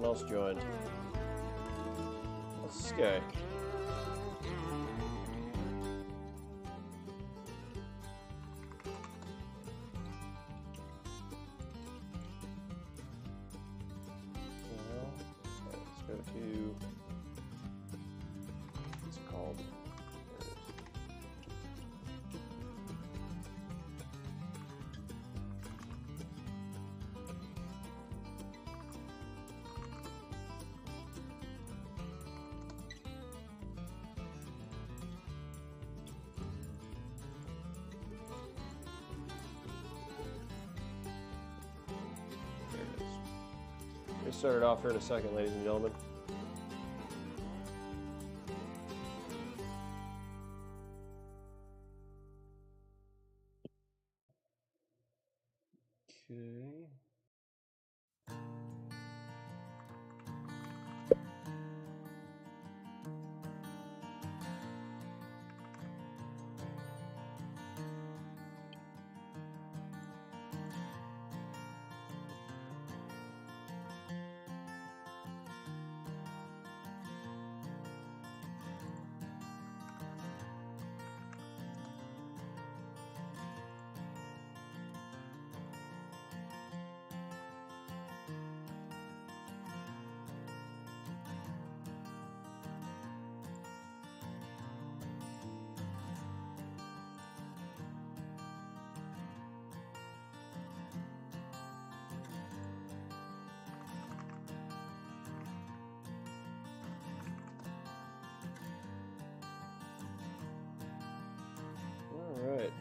Someone else joined. What's this guy? Let's go to... what's it called? We'll start it off here in a second, ladies and gentlemen. Okay. All right.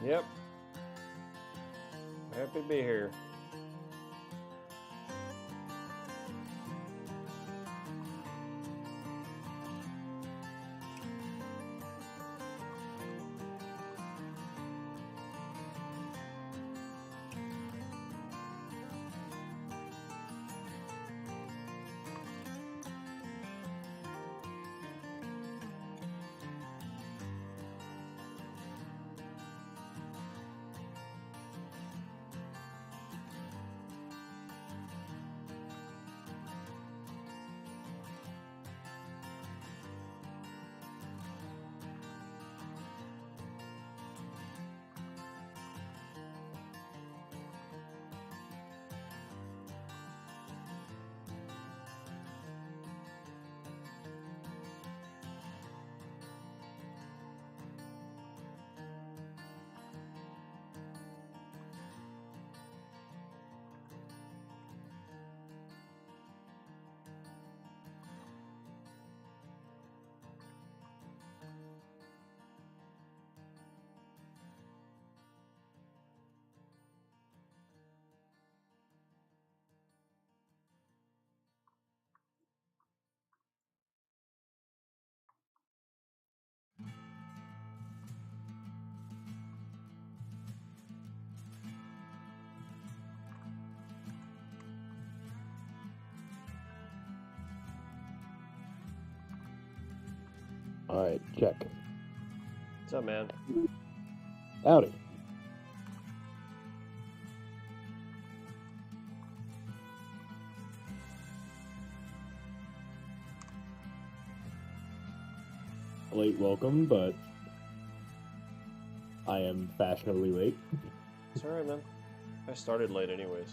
Yep. Happy to be here. Alright, check. What's up, man? Howdy. Late welcome, but I am fashionably late. It's alright, man. I started late anyways.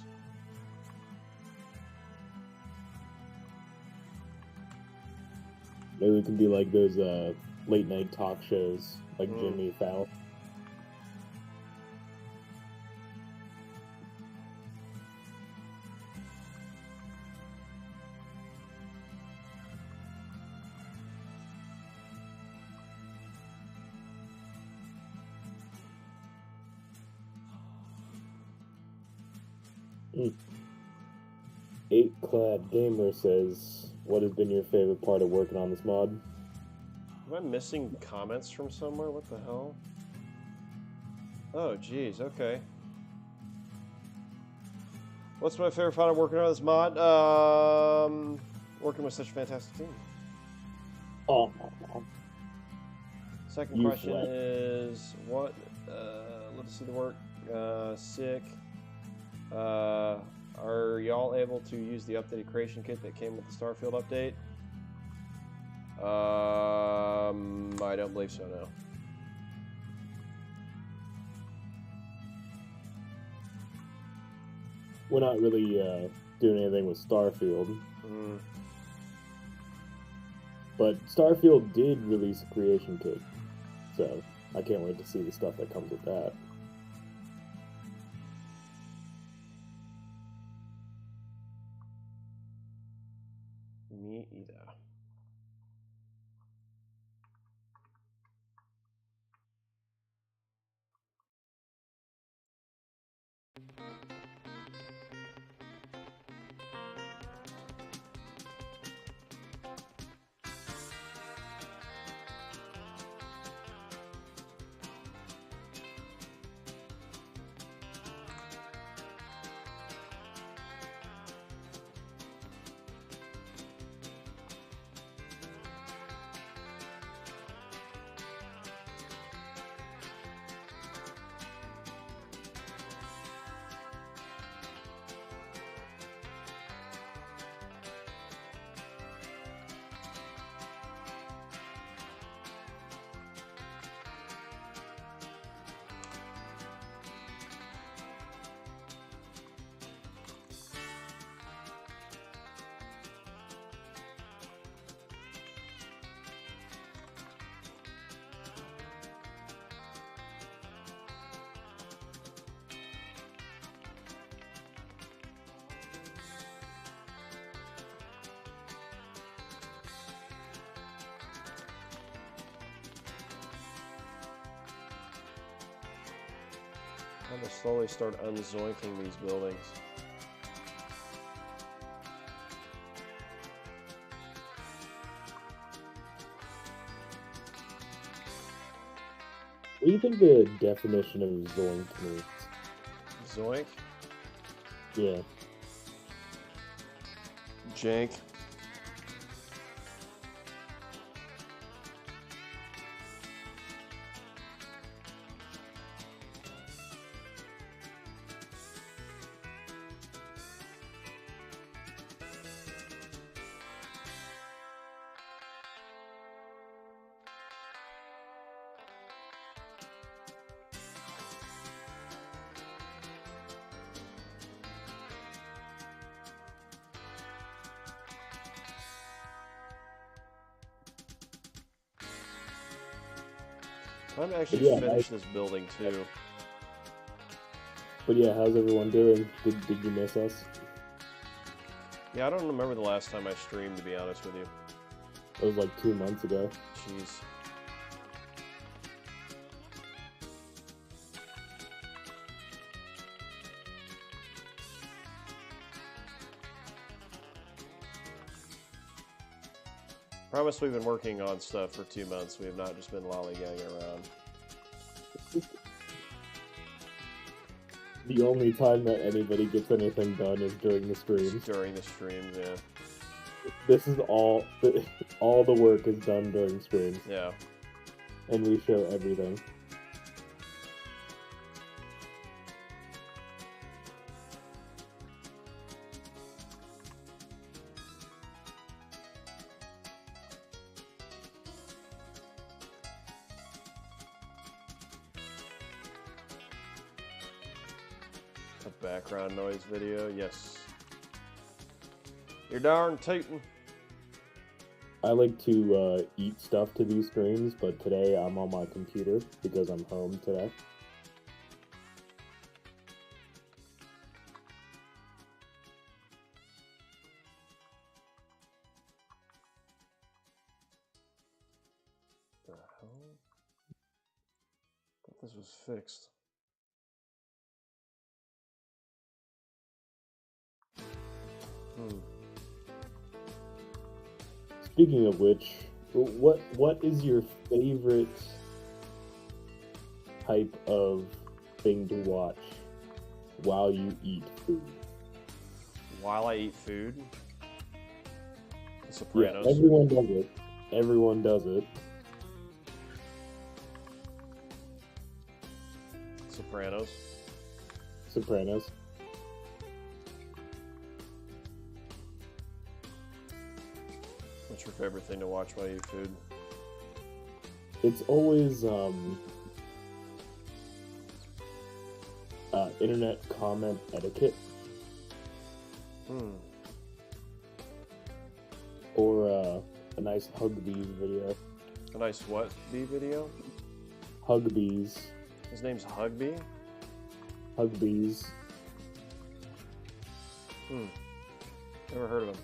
Maybe we can be like those late night talk shows, like Jimmy Fallon. Eight Clad Gamer says, what has been your favorite part of working on this mod? Am I missing comments from somewhere? What the hell? Oh, geez, okay. What's my favorite part of working on this mod? Working with such a fantastic team. Oh. Second question is, what, let's see the work, sick. Are y'all able to use the updated creation kit that came with the Starfield update? I don't believe so, no. We're not really doing anything with Starfield. But Starfield did release a creation kit, so I can't wait to see the stuff that comes with that. Me either. I'm gonna slowly start unzoinking these buildings. What do you think the definition of zoink means? Zoink? Yeah. Jank. I'm actually finish this building too. But yeah, how's everyone doing? Did you miss us? Yeah, I don't remember the last time I streamed, to be honest with you. It was like 2 months ago. Jeez. Promise we've been working on stuff for 2 months. We have not just been lollygagging around. The only time that anybody gets anything done is during the streams. During the streams, yeah. This is all the work is done during streams. Yeah. And we show everything. A background noise video, yes. You're darn tootin'. I like to eat stuff to these streams, but today I'm on my computer because I'm home today. The hell? I thought this was fixed. Speaking of which, what is your favorite type of thing to watch while you eat food? While I eat food? The Sopranos. Yeah, everyone does it. Everyone does it. Sopranos. Sopranos. What's your favorite thing to watch while you eat food? It's always internet comment etiquette. Or a nice Hug Bees video. A nice what bee video? Hug Bees. His name's Hugbee? Hug Bees. Never heard of him.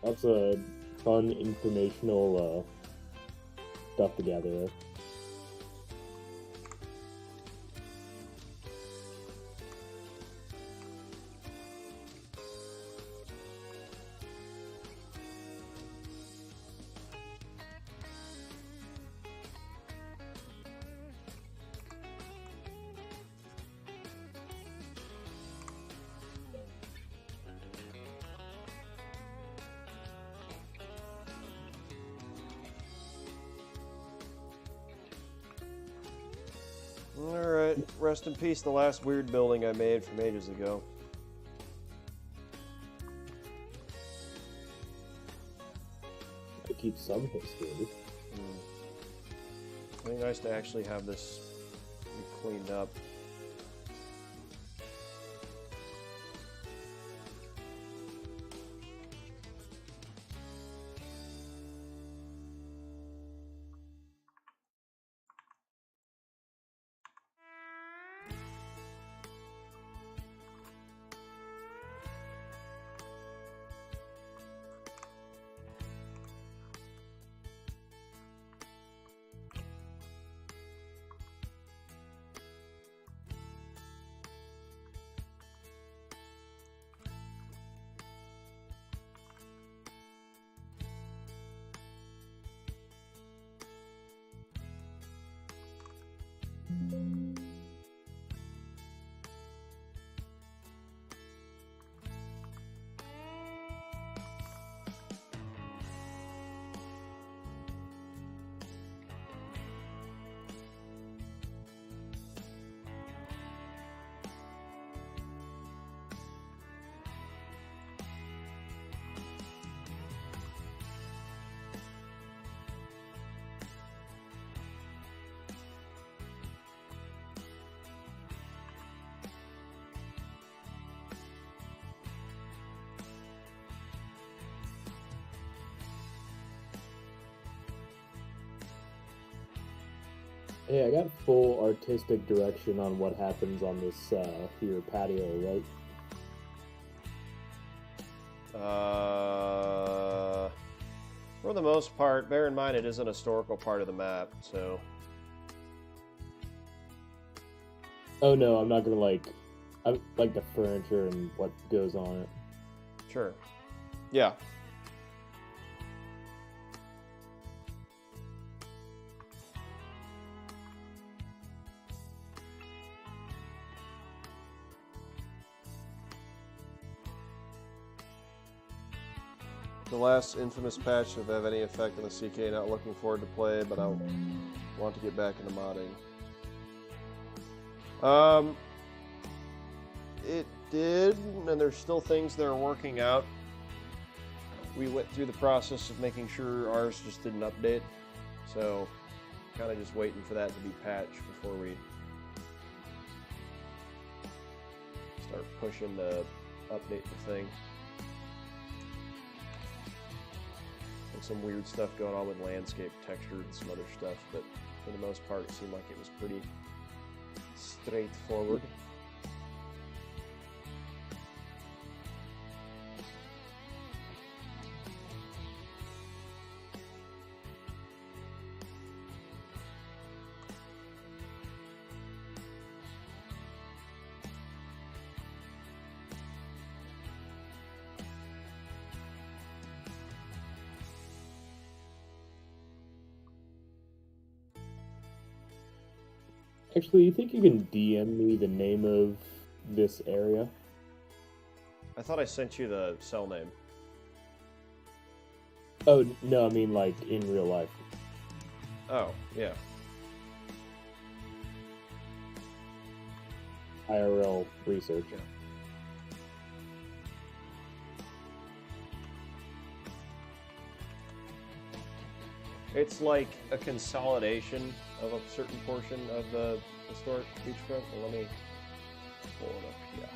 That's a fun, informational stuff to gather there. Alright, rest in peace, the last weird building I made from ages ago. I keep some history. It'd be nice to actually have this cleaned up. Hey, I got full artistic direction on what happens on this here patio, right? For the most part, bear in mind it is an historical part of the map, so... Oh no, I'm not gonna I like the furniture and what goes on it. Sure. Yeah. the last infamous patch if have any effect on the CK. Not looking forward to play, but I want to get back into modding. It did, and there's still things they're working out. We went through the process of making sure ours just didn't update, so kind of just waiting for that to be patched before we start pushing to update the thing. And some weird stuff going on with landscape texture and some other stuff, but for the most part it seemed like it was pretty straightforward. Actually, you think you can DM me the name of this area? I thought I sent you the cell name. Oh, no, I mean, like, in real life. Oh, yeah. IRL research. Yeah. It's like a consolidation of a certain portion of the historic beachfront. Well, let me pull it up.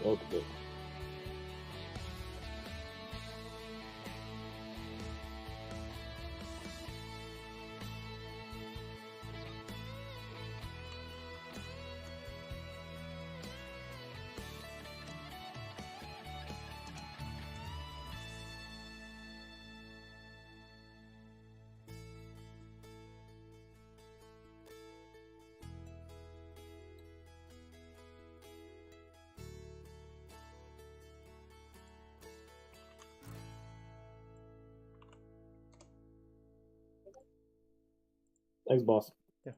Yeah. Okay. Thanks, boss. Yeah.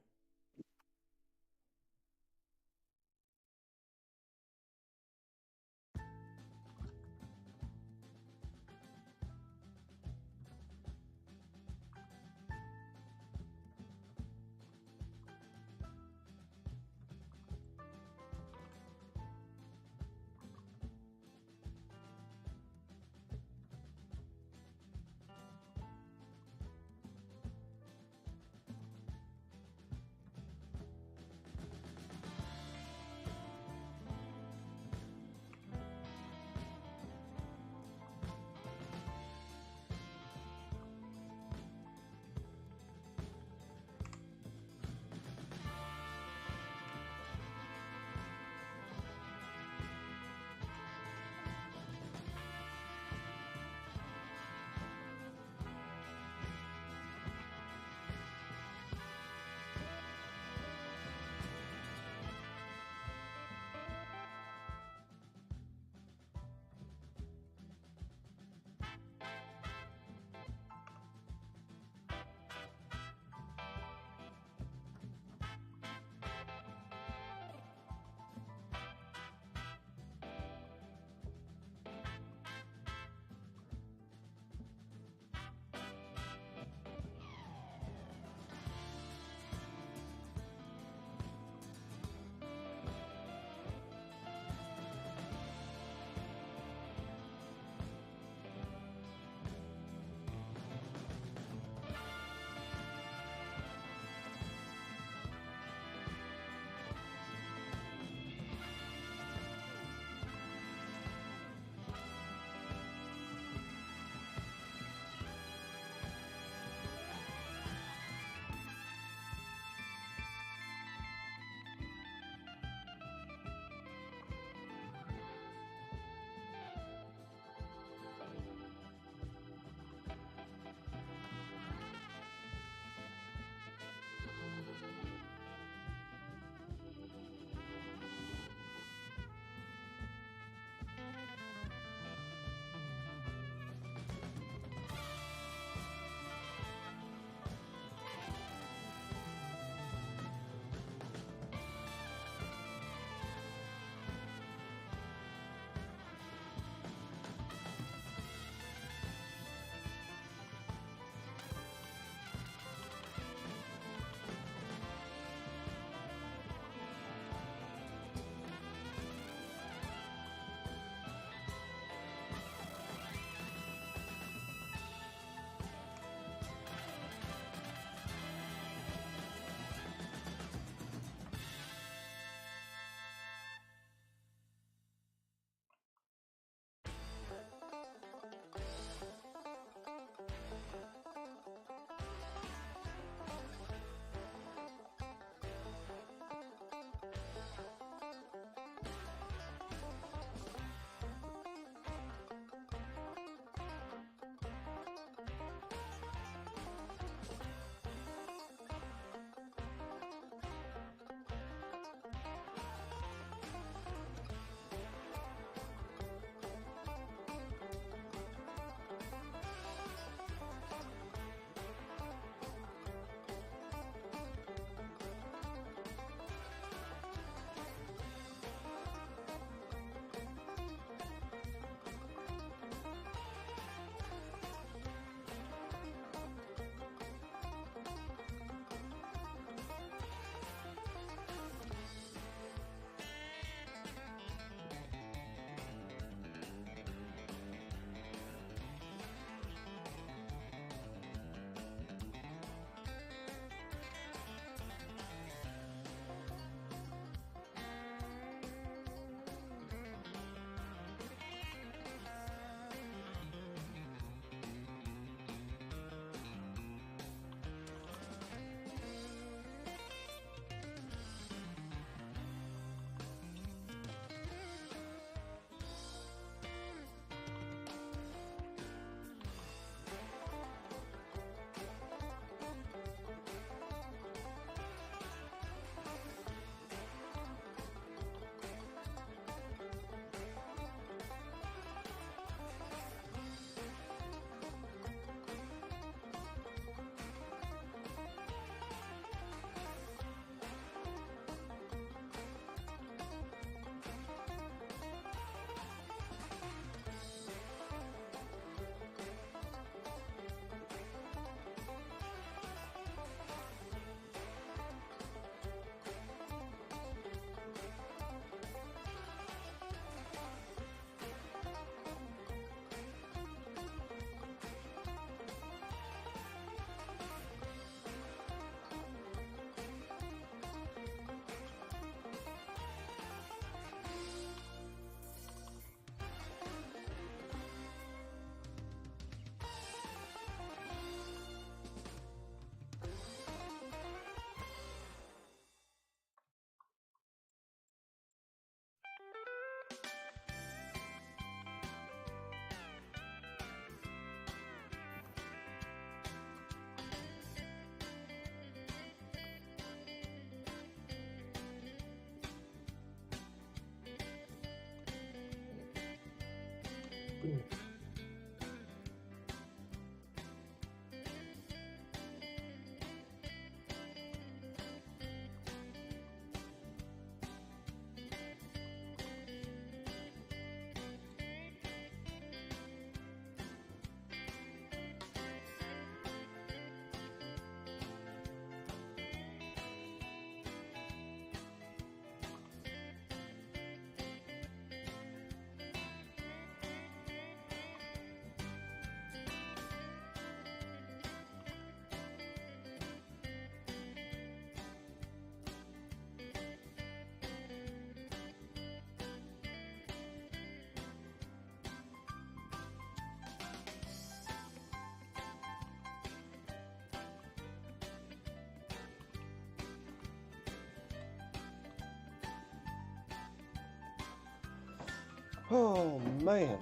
Oh, man.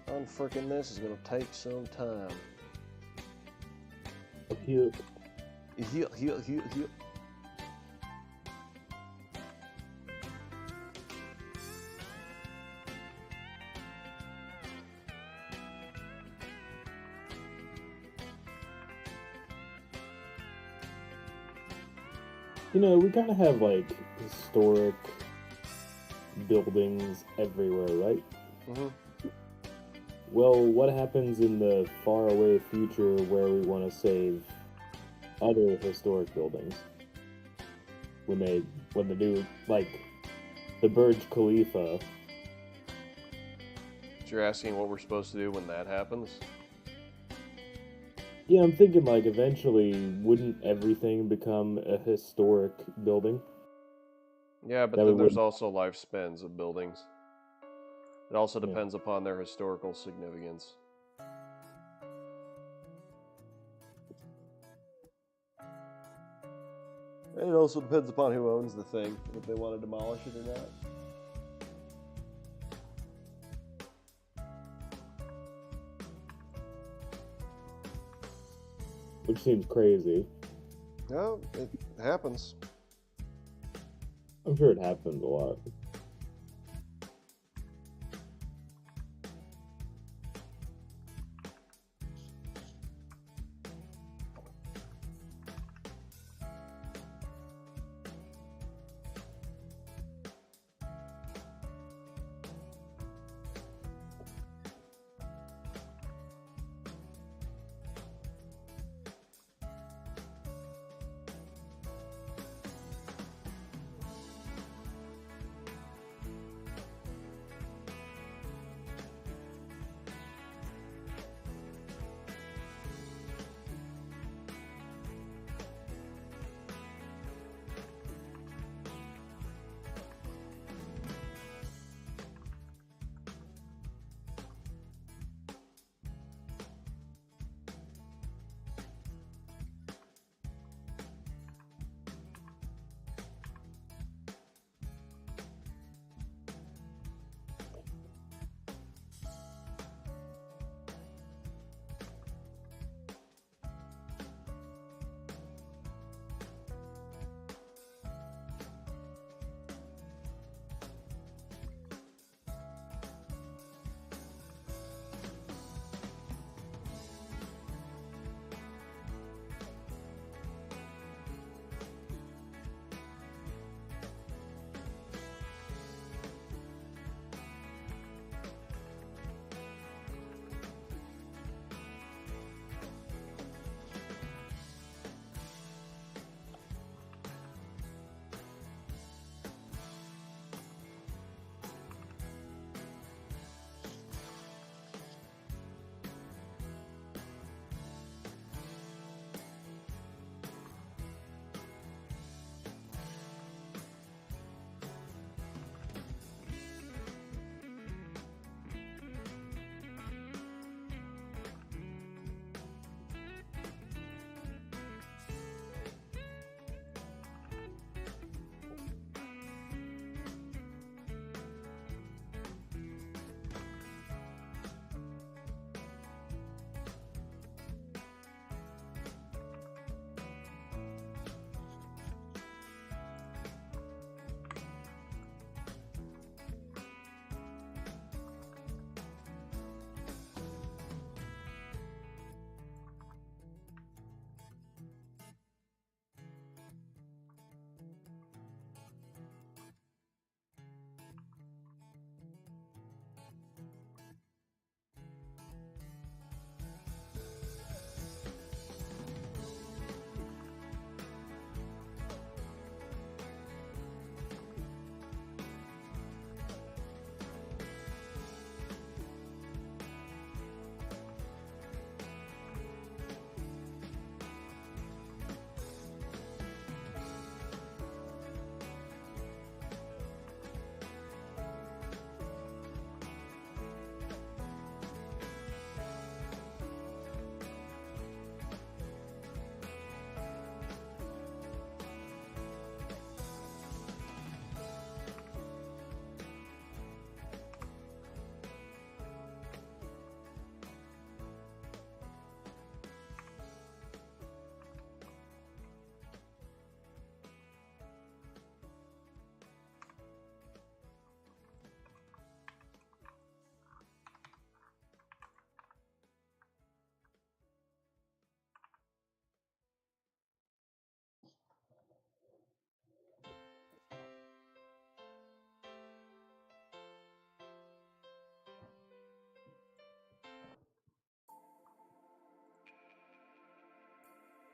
Unfreaking this is going to take some time. Heal. Heal. You know, we kind of have, like, historic buildings everywhere, right? Mm-hmm. Well, what happens in the faraway future where we want to save other historic buildings? When the new, like, the Burj Khalifa. So you're asking what we're supposed to do when that happens? Yeah, I'm thinking, like, eventually, wouldn't everything become a historic building? Yeah, but That then we there's wouldn't. also lifespans of buildings. It also Yeah. depends upon their historical significance. And it also depends upon who owns the thing, if they want to demolish it or not. Which seems crazy. No, it happens. I'm sure it happens a lot.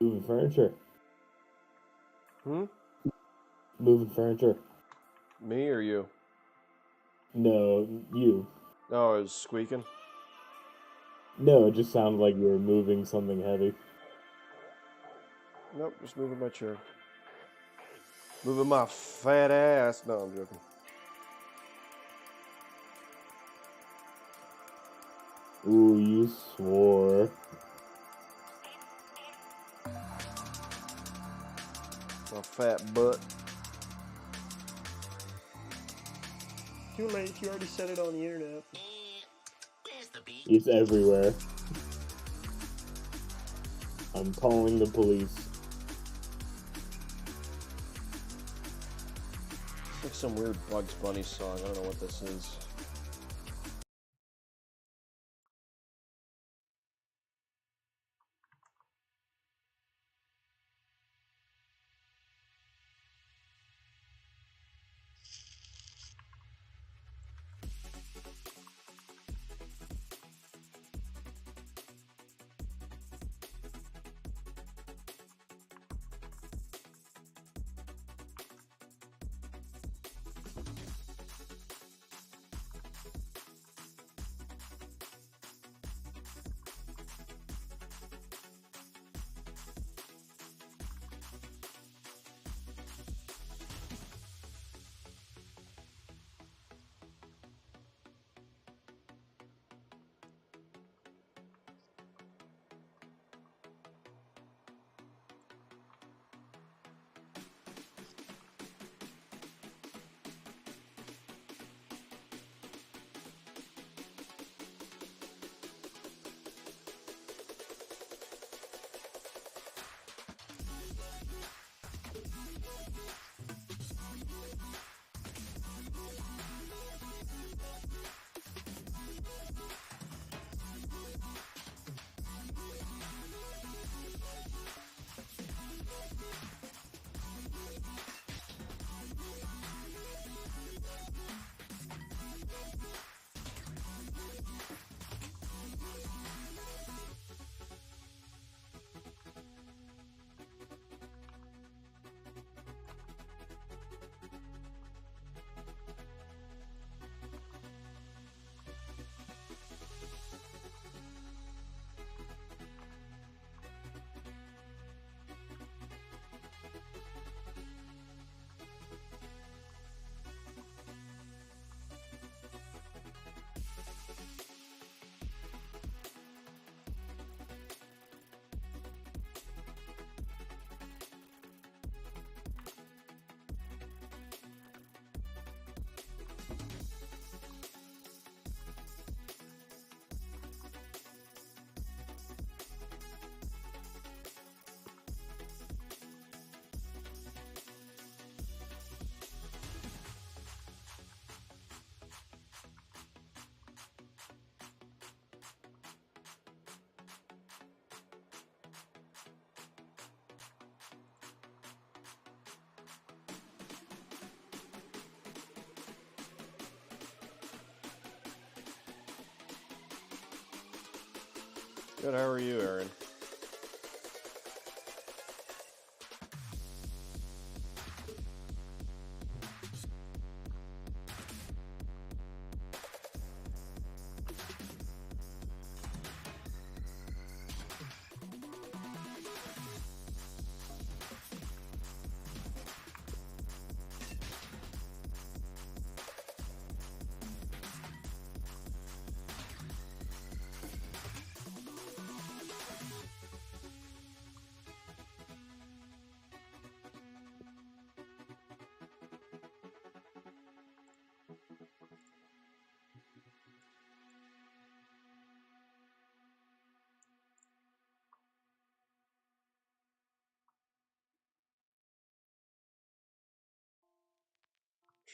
Moving furniture. Hmm? Moving furniture. Me or you? No, you. Oh, it was squeaking? No, it just sounded like you were moving something heavy. Nope, just moving my chair. Moving my fat ass. No, I'm joking. Ooh, you swore. My fat butt. Too late, you already said it on the internet. It's everywhere. I'm calling the police. It's like some weird Bugs Bunny song. I don't know what this is. Good, how are you, Aaron?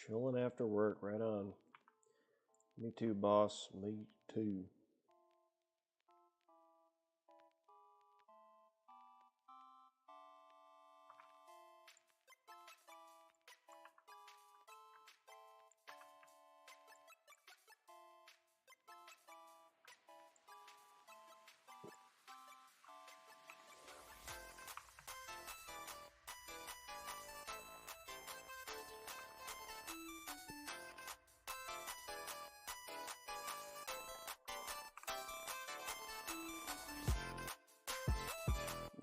Chilling after work, right on. Me too, boss. Me too.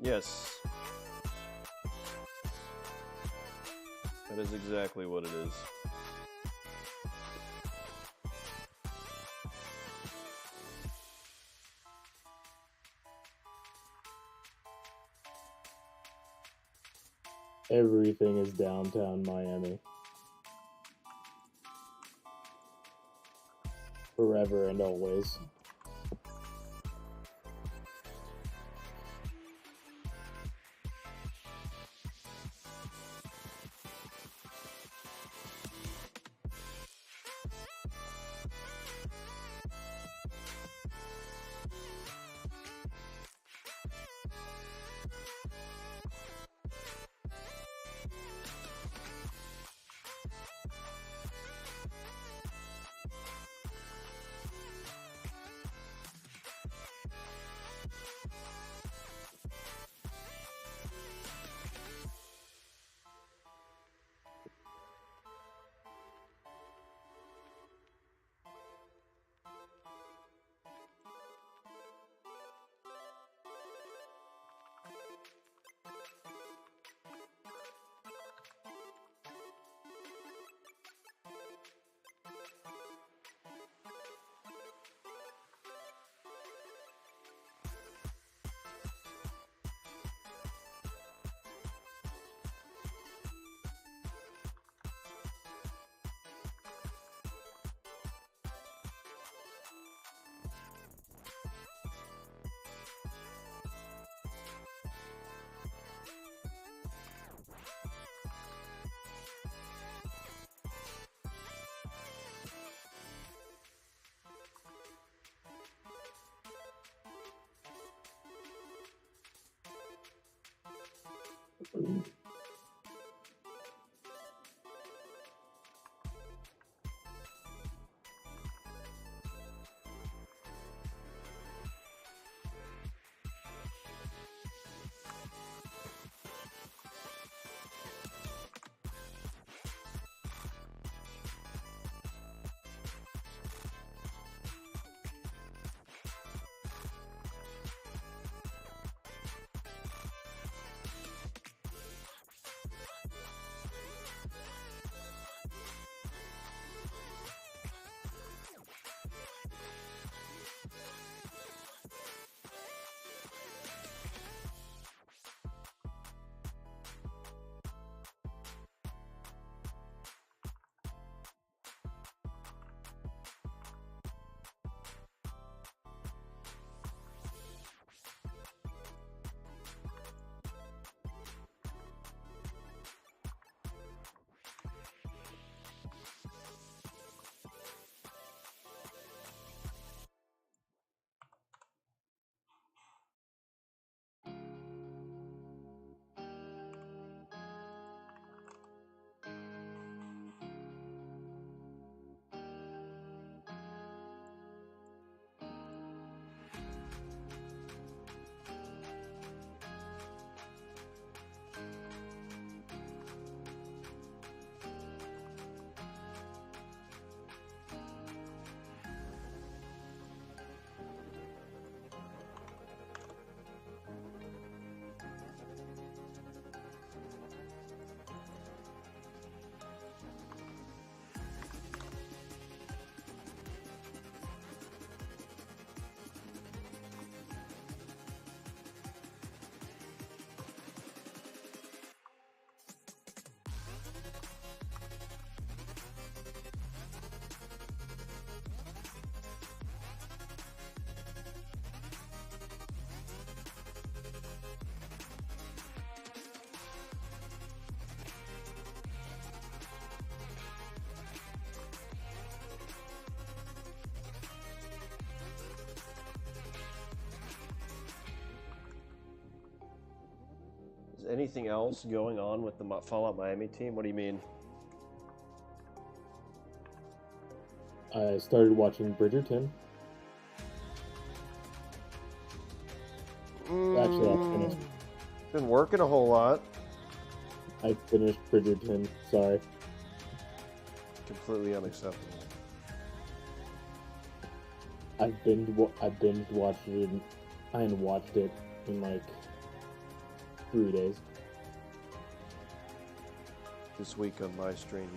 Yes. That is exactly what it is. Everything is downtown Miami. Forever and always. Is anything else going on with the Fallout Miami team? What do you mean? I started watching Bridgerton. Actually, I finished. Been working a whole lot. I finished Bridgerton. Sorry. Completely unacceptable. I binge watched it. I watched it in like 3 days. This week on My Strange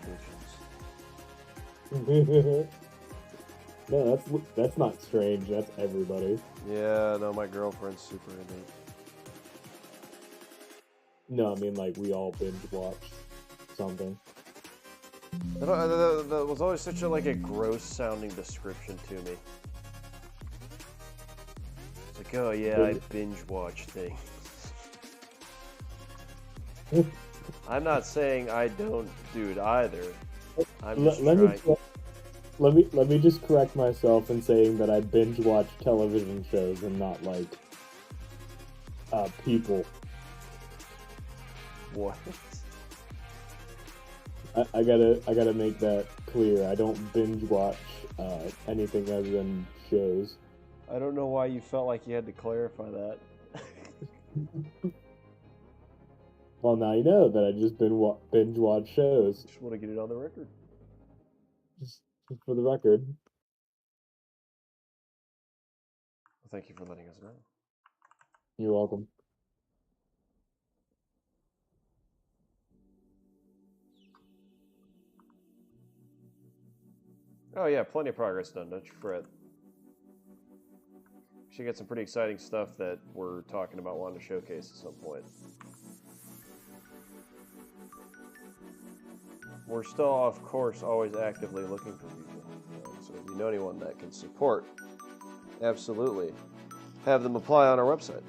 No, that's not strange. That's everybody. Yeah, no, my girlfriend's super into it. No, I mean like we all binge watched something. That was always such a gross sounding description to me. It's like, oh yeah, I binge watch things. I'm not saying I don't do it either. I'm just trying. Let me just correct myself in saying that I binge watch television shows and not like people. What? I gotta make that clear. I don't binge watch anything other than shows. I don't know why you felt like you had to clarify that. Well, now you know that I just binge watch shows. Just want to get it on the record. Just for the record. Well, thank you for letting us know. You're welcome. Oh yeah, plenty of progress done. Don't you fret. Should get some pretty exciting stuff that we're talking about wanting to showcase at some point. We're still, of course, always actively looking for people. So if you know anyone that can support, absolutely, have them apply on our website.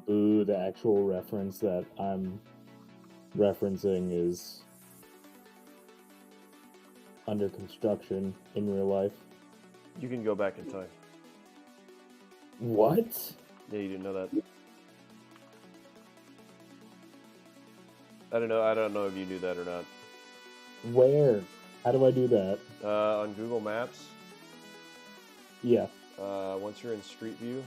Boo, the actual reference that I'm referencing is under construction in real life. You can go back in time. What? Yeah, you didn't know that. I don't know if you knew that or not. Where? How do I do that? On Google Maps. Yeah. Once you're in Street View.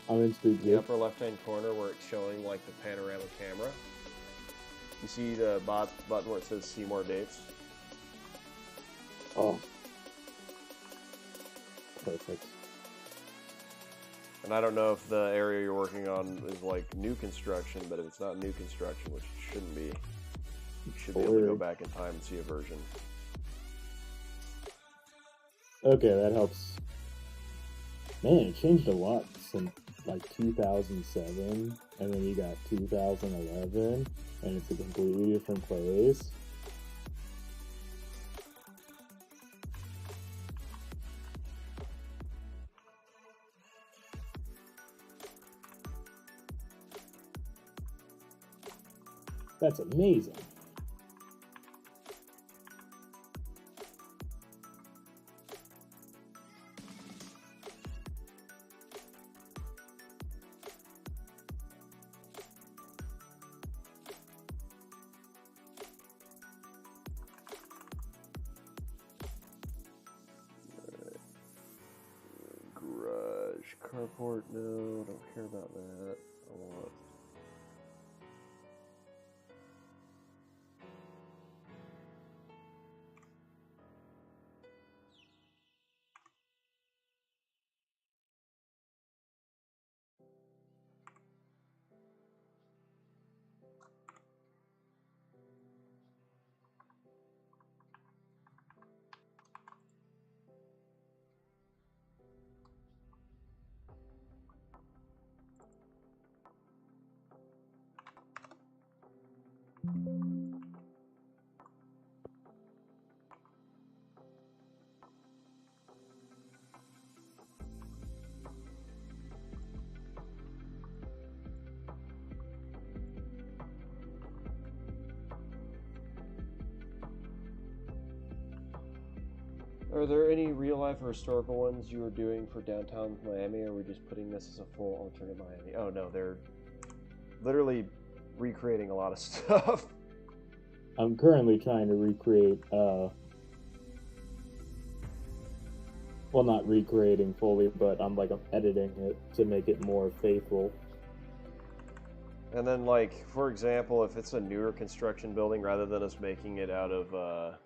I'm in Street View. The upper left-hand corner where it's showing like the panorama camera. You see the button where it says "See more dates." Oh. Perfect. And I don't know if the area you're working on is like new construction, but if it's not new construction, which it shouldn't be, you should be able to go back in time and see a version. Okay, that helps. Man, it changed a lot since like 2007, and then you got 2011, and it's a completely different place. That's amazing. Garage, carport, no, don't care about that. I want. Are there any real life or historical ones you were doing for downtown Miami, or are we just putting this as a full alternate Miami? Oh no, they're literally recreating a lot of stuff. I'm currently trying to recreate, well, not recreating fully, but I'm editing it to make it more faithful. And then, like, for example, if it's a newer construction building, rather than us making it out of,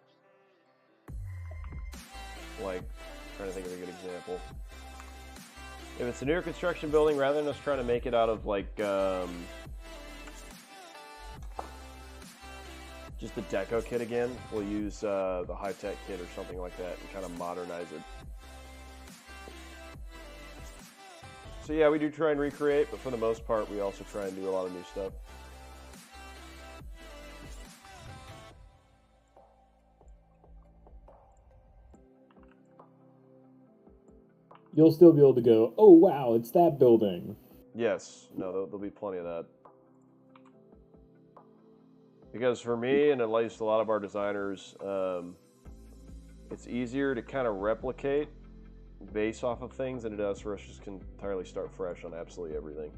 like, I'm trying to think of a good example. If it's a newer construction building, rather than us trying to make it out of, like, just the deco kit again, we'll use the high-tech kit or something like that and kind of modernize it. So yeah, we do try and recreate, but for the most part, we also try and do a lot of new stuff. You'll still be able to go, oh wow, it's that building. Yes, no, there'll be plenty of that. Because for me, and at least a lot of our designers, it's easier to kind of replicate base off of things than it does for us just entirely start fresh on absolutely everything.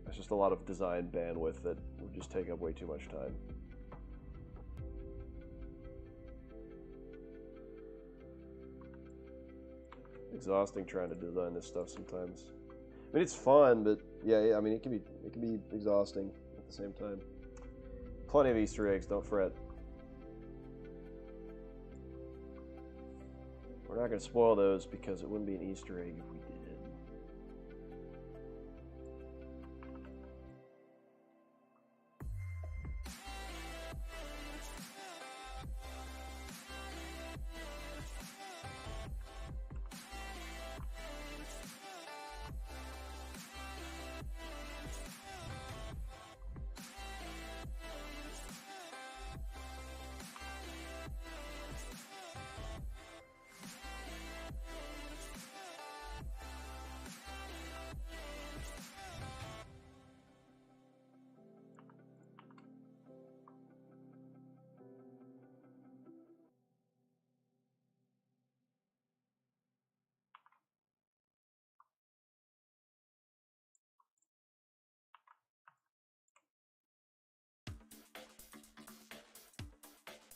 It's just a lot of design bandwidth that would just take up way too much time. Exhausting trying to design this stuff sometimes. I mean, it's fun, but yeah, I mean, it can be exhausting at the same time. Plenty of Easter eggs, don't fret. We're not going to spoil those because it wouldn't be an Easter egg if we did.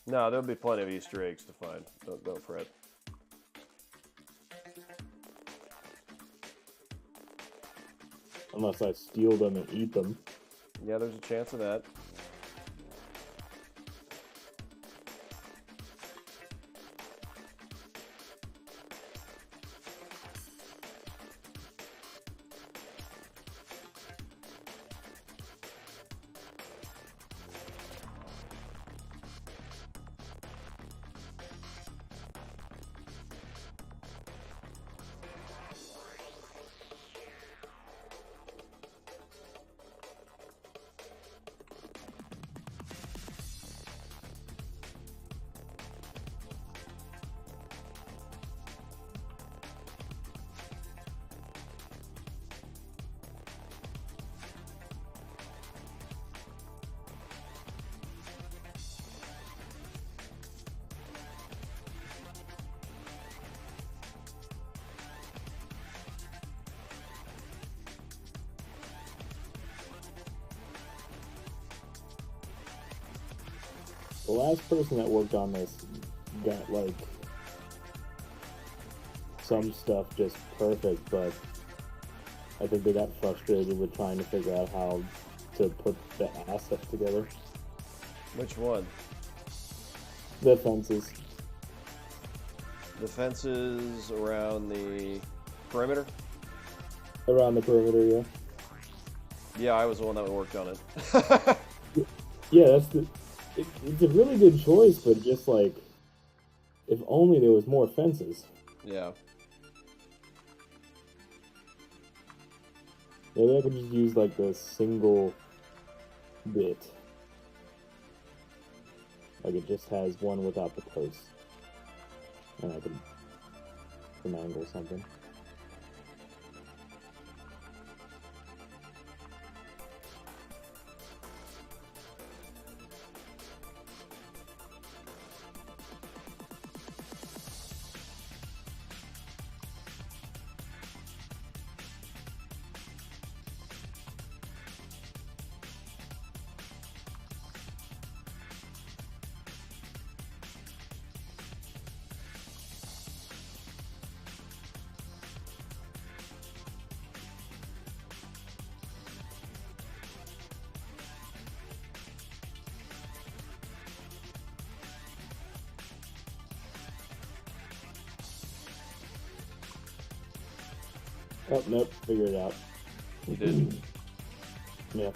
No, there'll be plenty of Easter eggs to find. Don't fret. Unless I steal them and eat them. Yeah, there's a chance of that. The last person that worked on this got, like, some stuff just perfect, but I think they got frustrated with trying to figure out how to put the assets together. Which one? The fences. The fences around the perimeter? Around the perimeter, yeah. Yeah, I was the one that worked on it. Yeah, it's a really good choice, but just like, if only there was more fences. Yeah. Maybe I could just use like the single bit. Like it just has one without the post. And I can finagle something. Oh, nope, figure it out. You did. Yeah.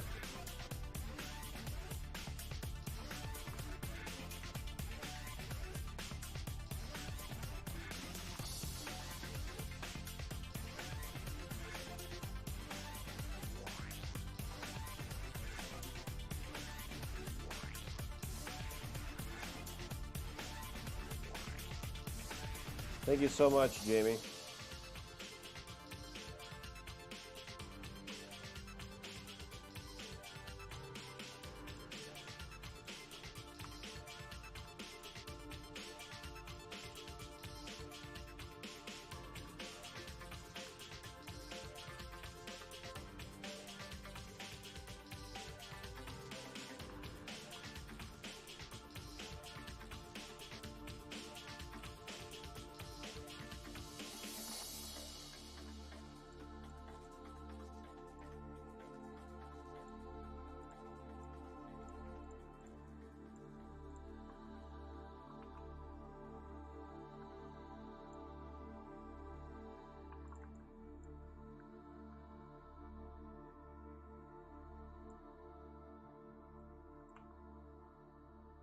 Thank you so much, Jamie.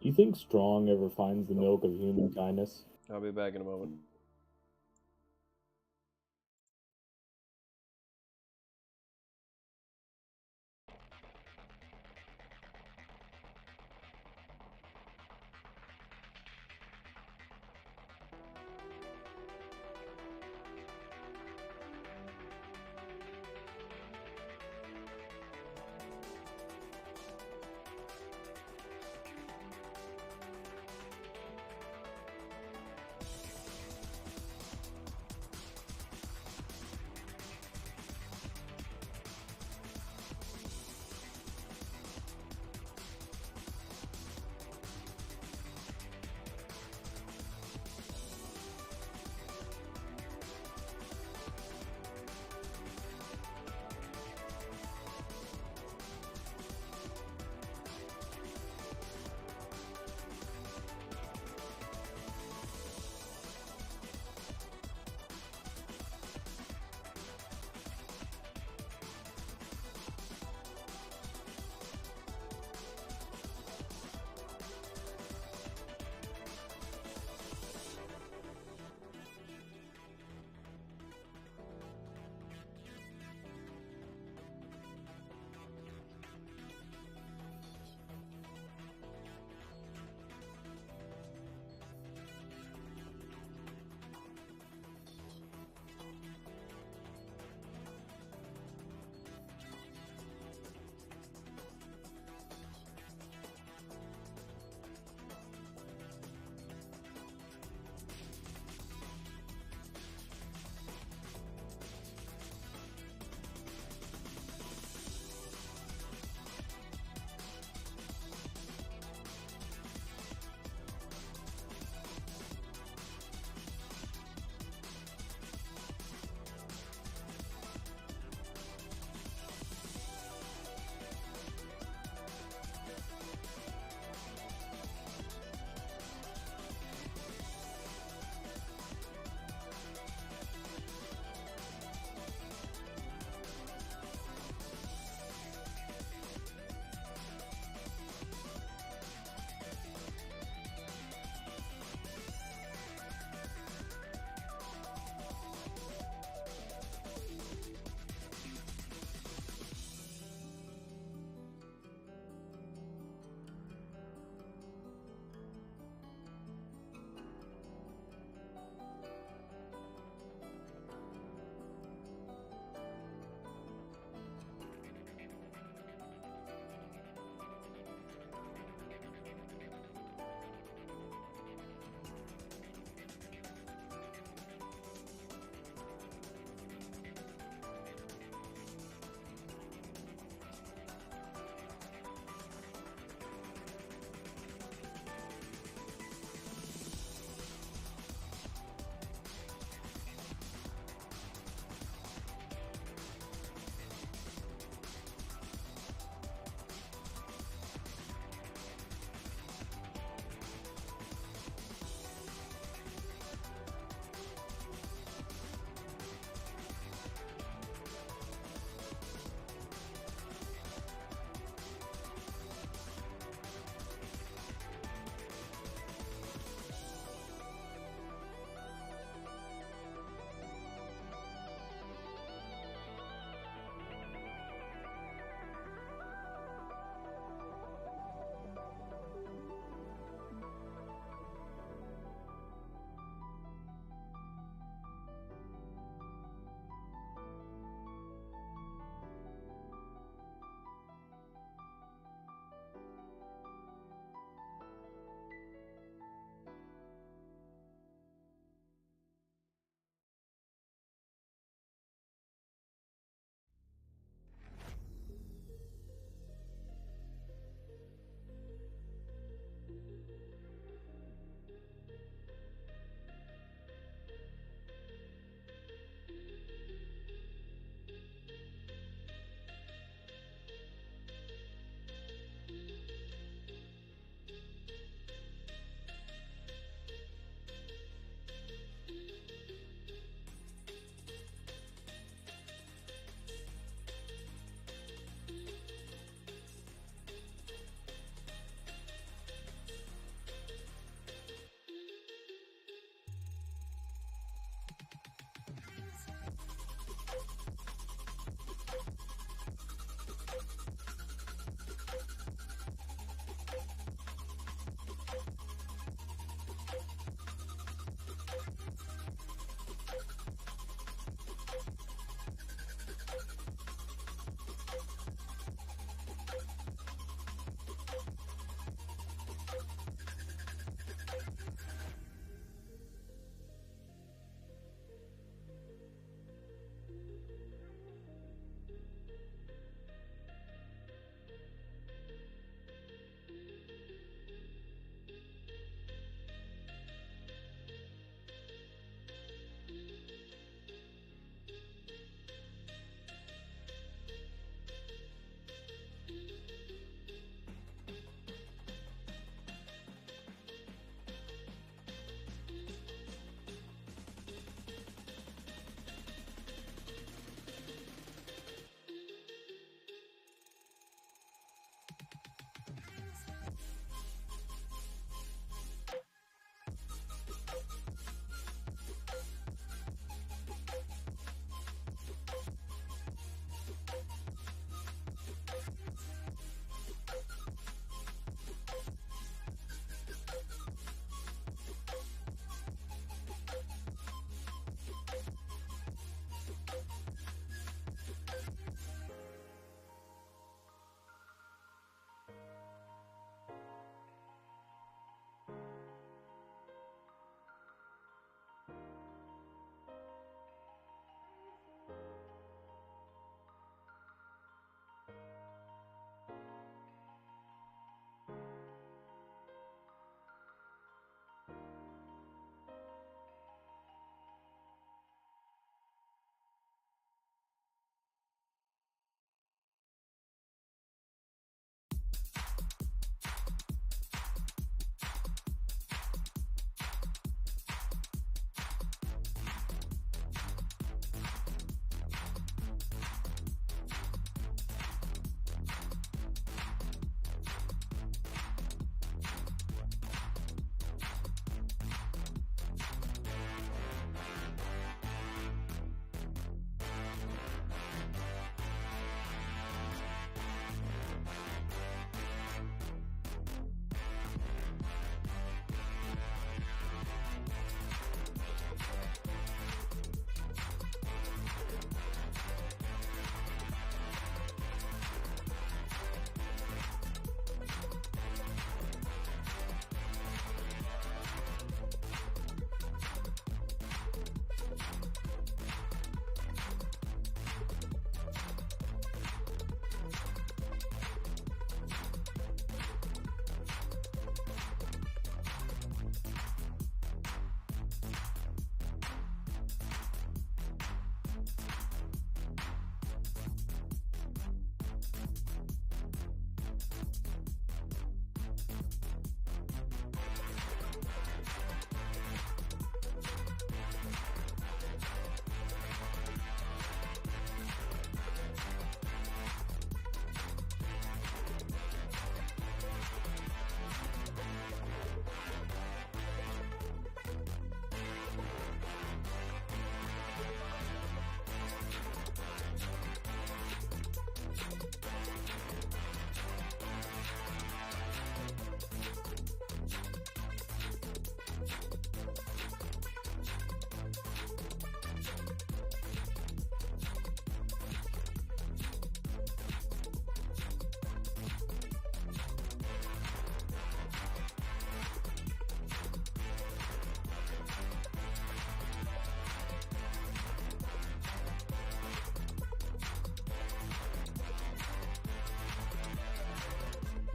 You think Strong ever finds the milk of human kindness? I'll be back in a moment.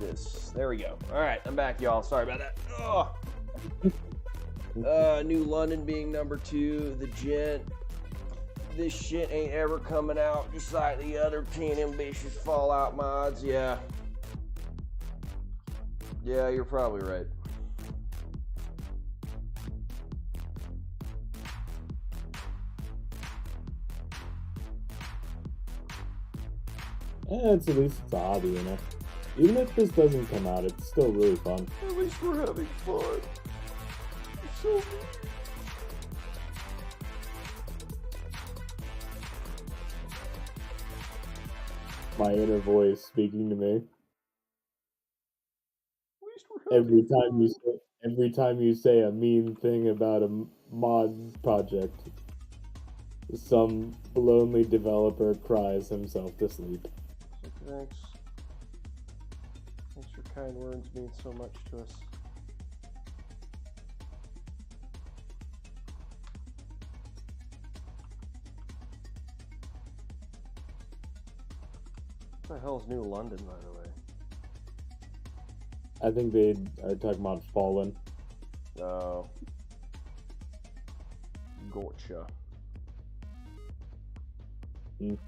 this. There we go. All right, I'm back, y'all. Sorry about that. New London being number 2. The Gent. This shit ain't ever coming out, just like the other 10 ambitious Fallout mods. Yeah. Yeah, you're probably right. At least it's a hobby, you know. Even if this doesn't come out, it's still really fun. At least we're having fun. It's so my inner voice speaking to me. At least we're having Every time you say a mean thing about a mod project, some lonely developer cries himself to sleep. Thanks. Thanks for kind words mean so much to us. What the hell's New London, by the way? I think they are talking about Fallen. Oh. Gotcha. Mm.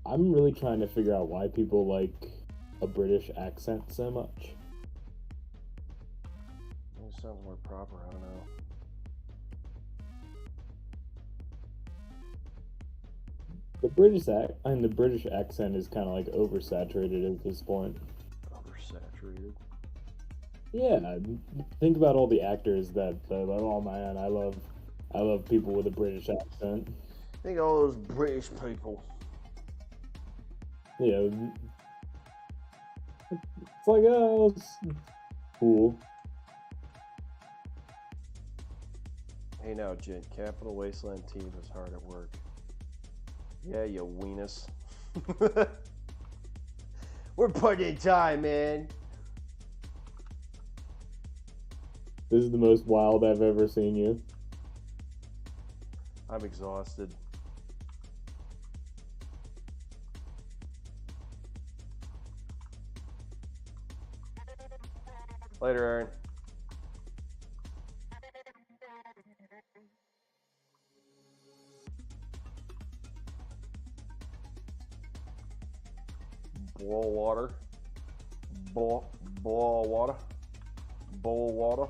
I'm really trying to figure out why people like a British accent so much. It sounds more proper, I don't know. The British accent is kind of like oversaturated at this point. Oversaturated? Yeah, think about all the actors that like, oh man, I love people with a British accent. Think of all those British people. Yeah, it's like, oh, it's cool. Hey now, Gent, Capital Wasteland team is hard at work. Yeah, you weenus. We're putting in time, man. This is the most wild I've ever seen you. I'm exhausted. Later, Aaron. Boil water. Boil water. Boil water.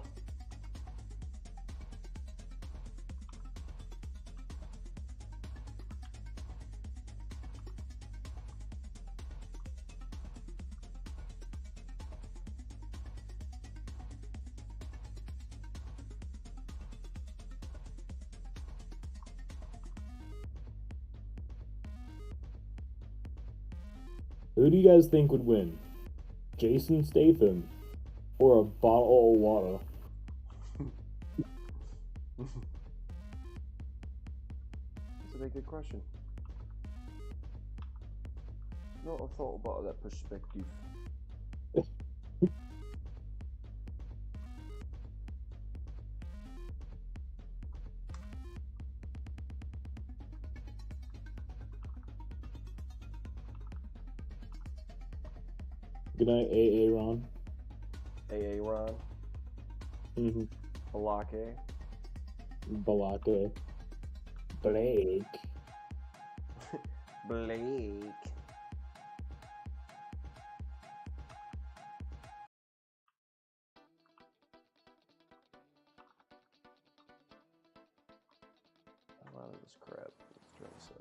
Who do you guys think would win? Jason Statham or a bottle of water? That's a very good question. Not a thought about that perspective. Good night, AA Ron. AA Ron. Mm-hmm. Balake. Balake. Blake. Blake. A lot of this crap. Let's turn this up.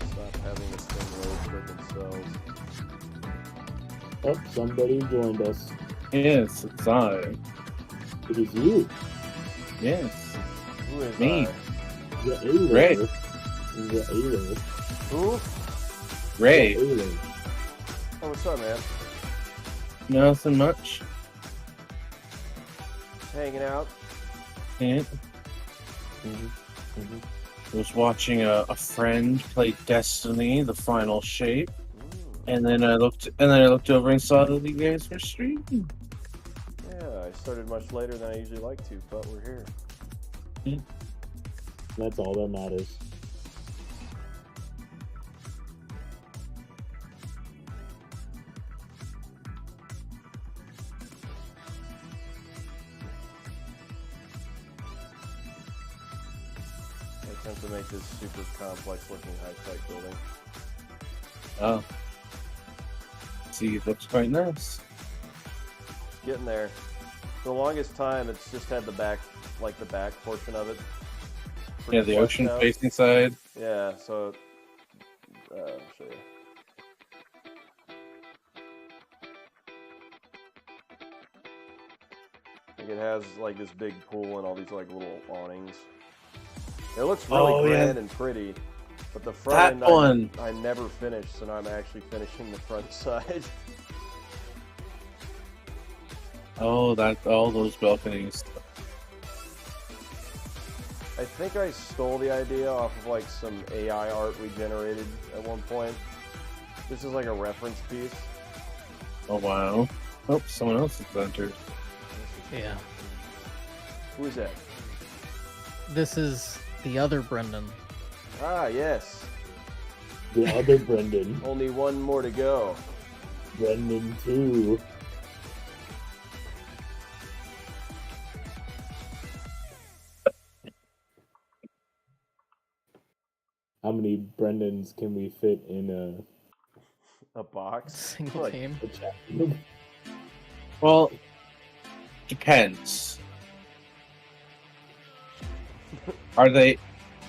Stop having this thing load for themselves. Oh, somebody joined us. Yes, it's I. It is you. Yes. Who is Me. I? The alien. Ray. The alien. Who? Ray. The alien. Oh, what's up, man? Nothing much. hanging out. Yeah. I was watching a friend play Destiny, the final shape, and then I looked over and saw that you guys were streaming. Yeah, I started much later than I usually like to, but we're here. That's all that matters. I attempt to make this super complex looking high-tech building. Oh. See, it looks quite nice. Getting there. For the longest time, it's just had the back portion of it. Yeah, the ocean facing side. Yeah, so I'll show you. Like it has like this big pool and all these like little awnings. It looks really grand and pretty, but the front end I never finished, so now I'm actually finishing the front side. Oh, all those balconies. I think I stole the idea off of like some AI art we generated at one point. This is like a reference piece. Oh wow. Oh, someone else has entered. Yeah. Who is that? This is the other Brendan. Ah, yes. The other Brendan. Only one more to go. Brendan 2. How many Brendans can we fit in a box? Single team. a chat room? Well, depends.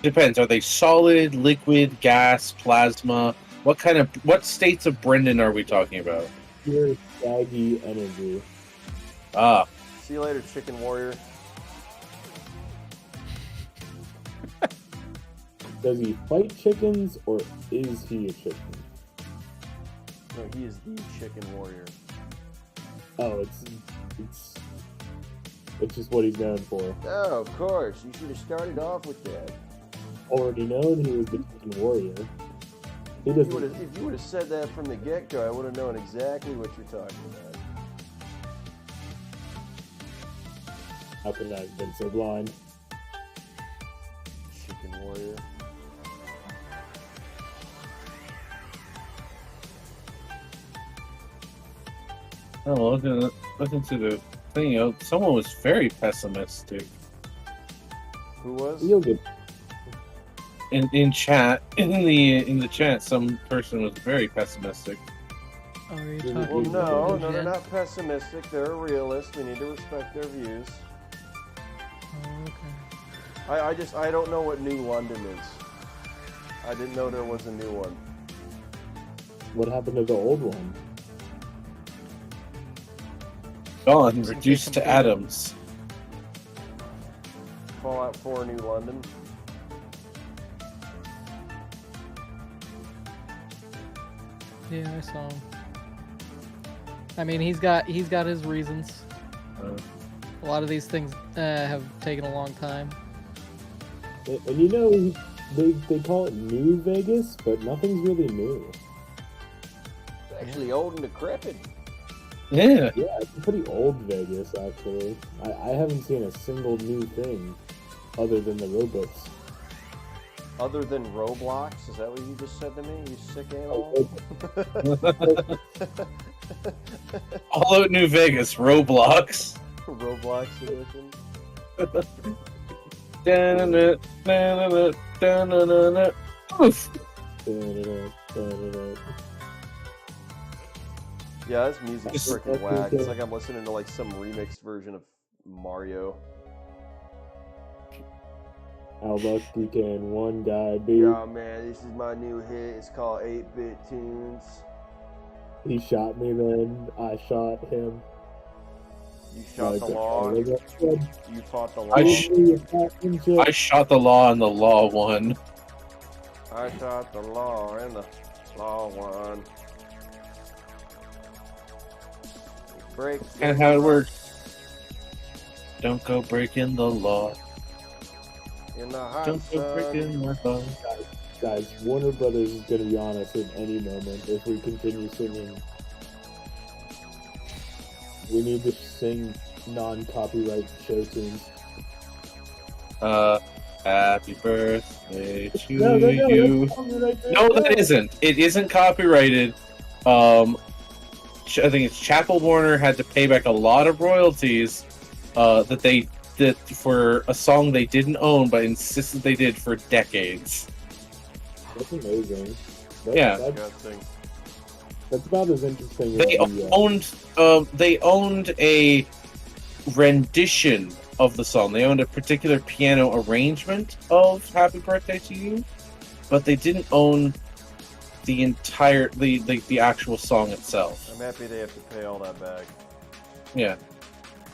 Depends. Are they solid, liquid, gas, plasma? What states of Brendan are we talking about? Pure saggy energy. Ah. See you later, chicken warrior. Does he fight chickens, or is he a chicken? No, he is the chicken warrior. Oh, it's just what he's known for. Oh, of course. You should have started off with that. Already known he was the chicken warrior. If you would have said that from the get-go, I would have known exactly what you're talking about. How can I have been so blind? Chicken warrior. Oh, looking to the thing. Someone was very pessimistic. Who was? You'll get In chat, in the chat, some person was very pessimistic. Oh, are you Well, talking no, they're not pessimistic. They're a realist. We need to respect their views. Oh, okay. I don't know what New London is. I didn't know there was a new one. What happened to the old one? Gone, reduced to atoms. Fallout 4 New London. Yeah, I saw him. I mean, he's got his reasons. A lot of these things have taken a long time. And you know, they call it New Vegas, but nothing's really new. It's actually old and decrepit. Yeah. Yeah, it's a pretty old Vegas, actually. I haven't seen a single new thing other than the robots. Other than Roblox? Is that what you just said to me, you sick animal? All out New Vegas, Roblox. Roblox edition. Oof. Yeah, this music's freaking whack. It's like I'm listening to like some remixed version of Mario. How lucky can one guy be? Yeah, man, this is my new hit. It's called 8-Bit Tunes. He shot me, then I shot him. You shot the law. You fought the law. I shot the law and the law won. I shot the law and the law won. Break. And how it works. Don't go breaking the law. In the hot Don't go sun. breaking my law. Guys, Warner Brothers is gonna be on us at any moment if we continue singing. We need to sing non-copyright show tunes. Happy birthday to No, you. that's copyright there. No, that isn't. It isn't copyrighted. I think it's Chapel Warner had to pay back a lot of royalties that for a song they didn't own but insisted they did for decades. That's amazing. Yeah. That's about as interesting They owned a rendition of the song. They owned a particular piano arrangement of "Happy Birthday to You," but they didn't own the actual song itself. I'm happy they have to pay all that back. Yeah.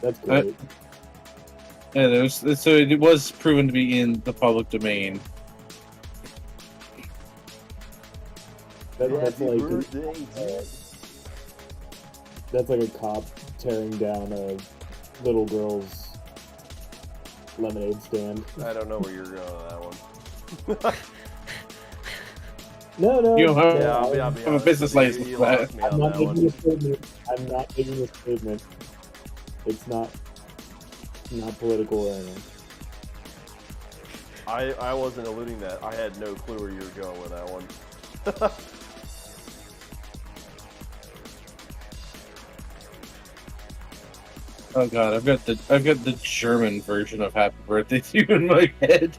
That's great. Yeah, so it was proven to be in the public domain. That's like a cop tearing down a little girl's lemonade stand. I don't know where you're going on that one. No. You know, Yeah, I'll be I'm a honest business with you, license you for that. lost me I'm on not that making one. a statement. I'm not making a statement. It's not political or anything. I wasn't alluding that. I had no clue where you were going with that one. Oh god, I've got the German version of "Happy Birthday to You" in my head,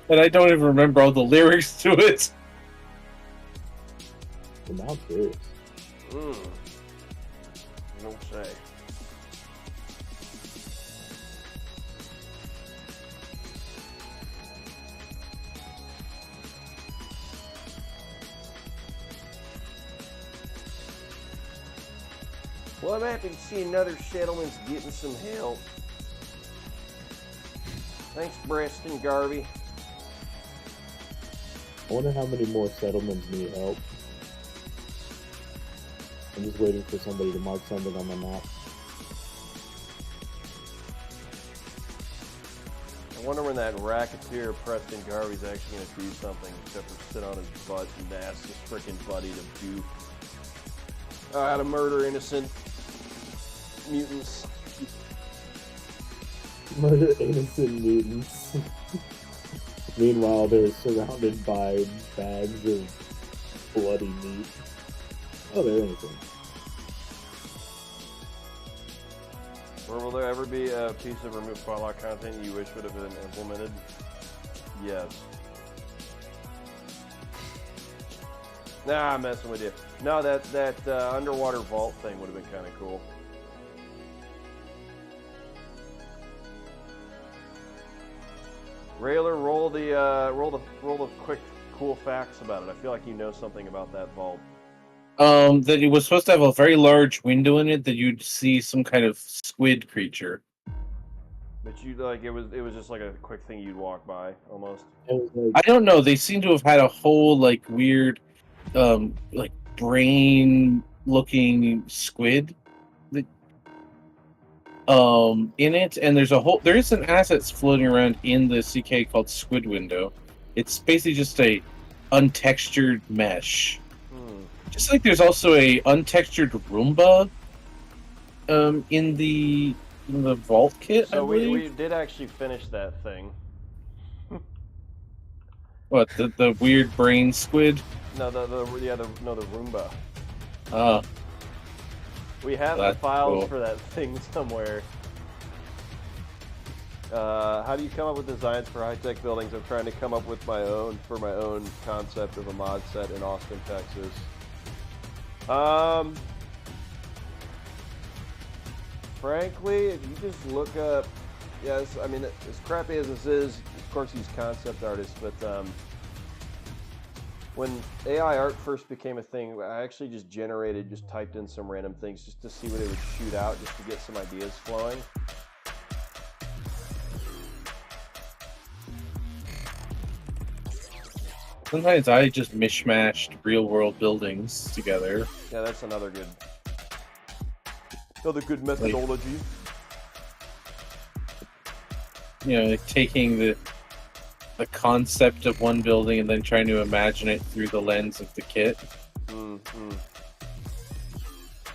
and I don't even remember all the lyrics to it. Well, now I'm curious. Don't say. Well, I'm happy to see another settlement's getting some help. Thanks, Preston Garvey. I wonder how many more settlements need help. I'm just waiting for somebody to mark something on my map. I wonder when that racketeer Preston Garvey's actually going to do something except for sit on his butt and ask his freaking buddy to do how to murder innocent mutants. Murder innocent mutants. Meanwhile, they're surrounded by bags of bloody meat. Oh, they're innocent. Or will there ever be a piece of removed Fallout content you wish would have been implemented? Yes. Nah, I'm messing with you. No, that underwater vault thing would have been kind of cool. Railer, roll the quick cool facts about it. I feel like you know something about that vault. That it was supposed to have a very large window in it that you'd see some kind of squid creature. But you like it was just like a quick thing you'd walk by almost. I don't know. They seem to have had a whole like weird, like brain-looking squid that, in it, and there is an asset floating around in the CK called Squid Window. It's basically just a untextured mesh. Just like there's also a untextured Roomba in the vault kit. So we did actually finish that thing. What, the weird brain squid? No, the Roomba. Oh. We have the files for that thing somewhere. How do you come up with designs for high-tech buildings? I'm trying to come up with my own concept of a mod set in Austin, Texas. Frankly, if you just look up, yes, I mean, as crappy as this is, of course he's concept artist, but when AI art first became a thing, I actually just typed in some random things just to see what it would shoot out, just to get some ideas flowing. Sometimes I just mishmashed real-world buildings together. Yeah, that's another good methodology. like taking the concept of one building and then trying to imagine it through the lens of the kit. Mm-hmm.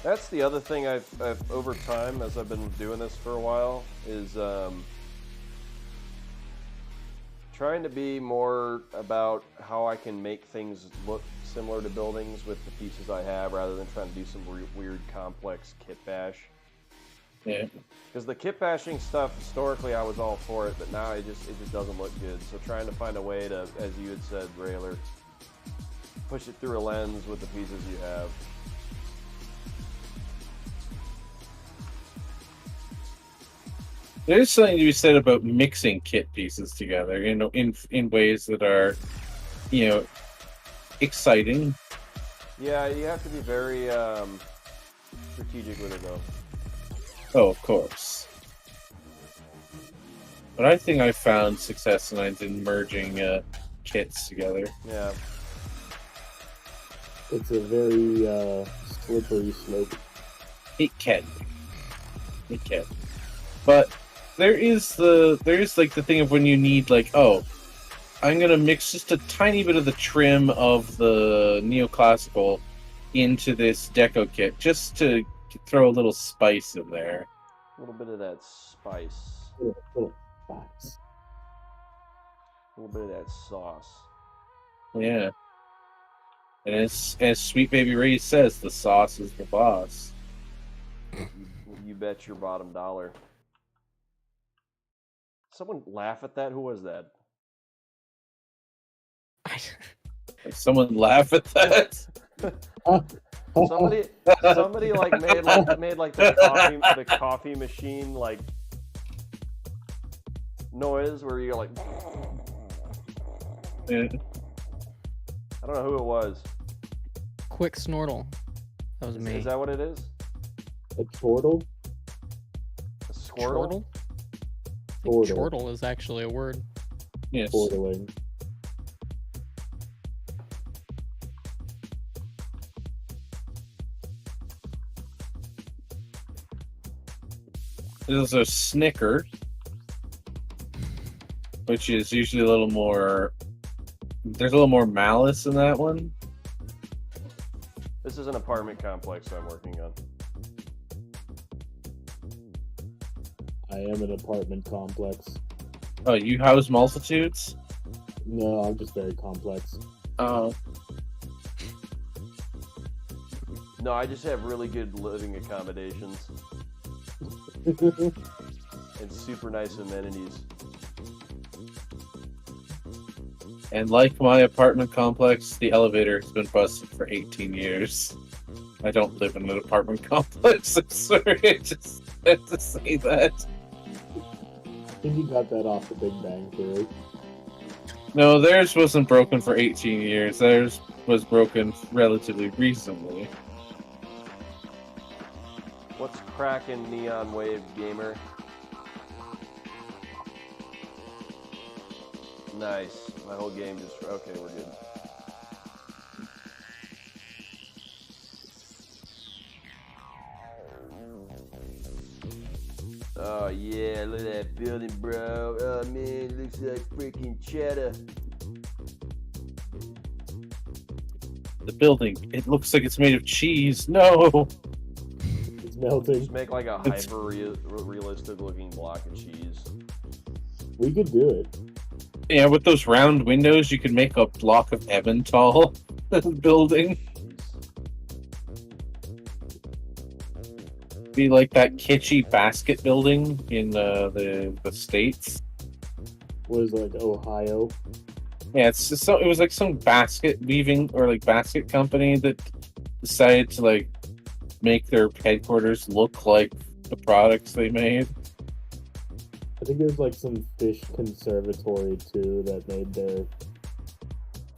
That's the other thing I've over time, as I've been doing this for a while, is trying to be more about how I can make things look similar to buildings with the pieces I have, rather than trying to do some weird, complex kit bash. Yeah. Because the kit bashing stuff, historically, I was all for it, but now it just doesn't look good. So trying to find a way to, as you had said, Railer, push it through a lens with the pieces you have. There's something to be said about mixing kit pieces together, in ways that are, exciting. Yeah, you have to be very strategic with it, though. Oh, of course. But I think I found success in merging kits together. Yeah. It's a very slippery slope. It can. But there is like the thing of when you need like, oh, I'm gonna mix just a tiny bit of the trim of the neoclassical into this deco kit just to throw a little spice in there. A little bit of that spice. Little spice. A little bit of that sauce. Yeah. And as Sweet Baby Ray says, the sauce is the boss. You bet your bottom dollar. Someone laugh at that? Who was that? Someone laugh at that? Somebody like made like the coffee machine like noise where you're like. Yeah. I don't know who it was. Quick snortle. That was me. Is that what it is? A chortle? A squirtle? I think chortle is actually a word. Yes. Chortling. There's a snicker, which is usually a little more. There's a little more malice in that one. This is an apartment complex I'm working on. I am an apartment complex. Oh, you house multitudes? No, I'm just very complex. Oh. No, I just have really good living accommodations and super nice amenities. And like my apartment complex, the elevator has been busted for 18 years. I don't live in an apartment complex. I'm sorry, I just had to say that. I think you got that off the Big Bang Theory. No, theirs wasn't broken for 18 years. Theirs was broken relatively recently. What's cracking, Neon Wave Gamer? Nice. My whole game just... Okay, we're good. Oh, yeah, look at that building, bro. Oh, man, it looks like freaking cheddar. The building, it looks like it's made of cheese. No! It's melting. Just make like a hyper-realistic looking block of cheese. We could do it. Yeah, with those round windows, you could make a block of Emmental building. Be like that kitschy basket building in the States. What is it, like Ohio? Yeah, it's just it was like some basket weaving or like basket company that decided to like make their headquarters look like the products they made. I think there's like some fish conservatory too that made their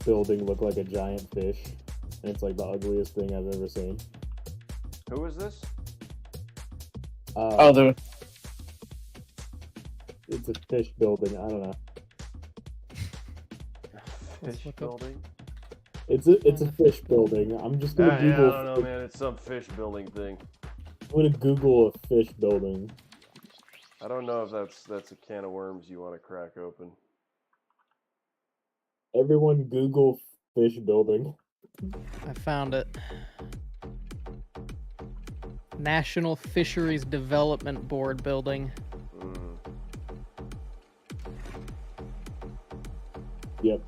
building look like a giant fish, and it's like the ugliest thing I've ever seen. Who is this? It's a fish building. I don't know. Fish building? It's a fish building. I'm just gonna Google. I don't know, man. It's some fish building thing. I'm gonna Google a fish building. I don't know if that's a can of worms you want to crack open. Everyone Google fish building. I found it. National Fisheries Development Board building. Yep.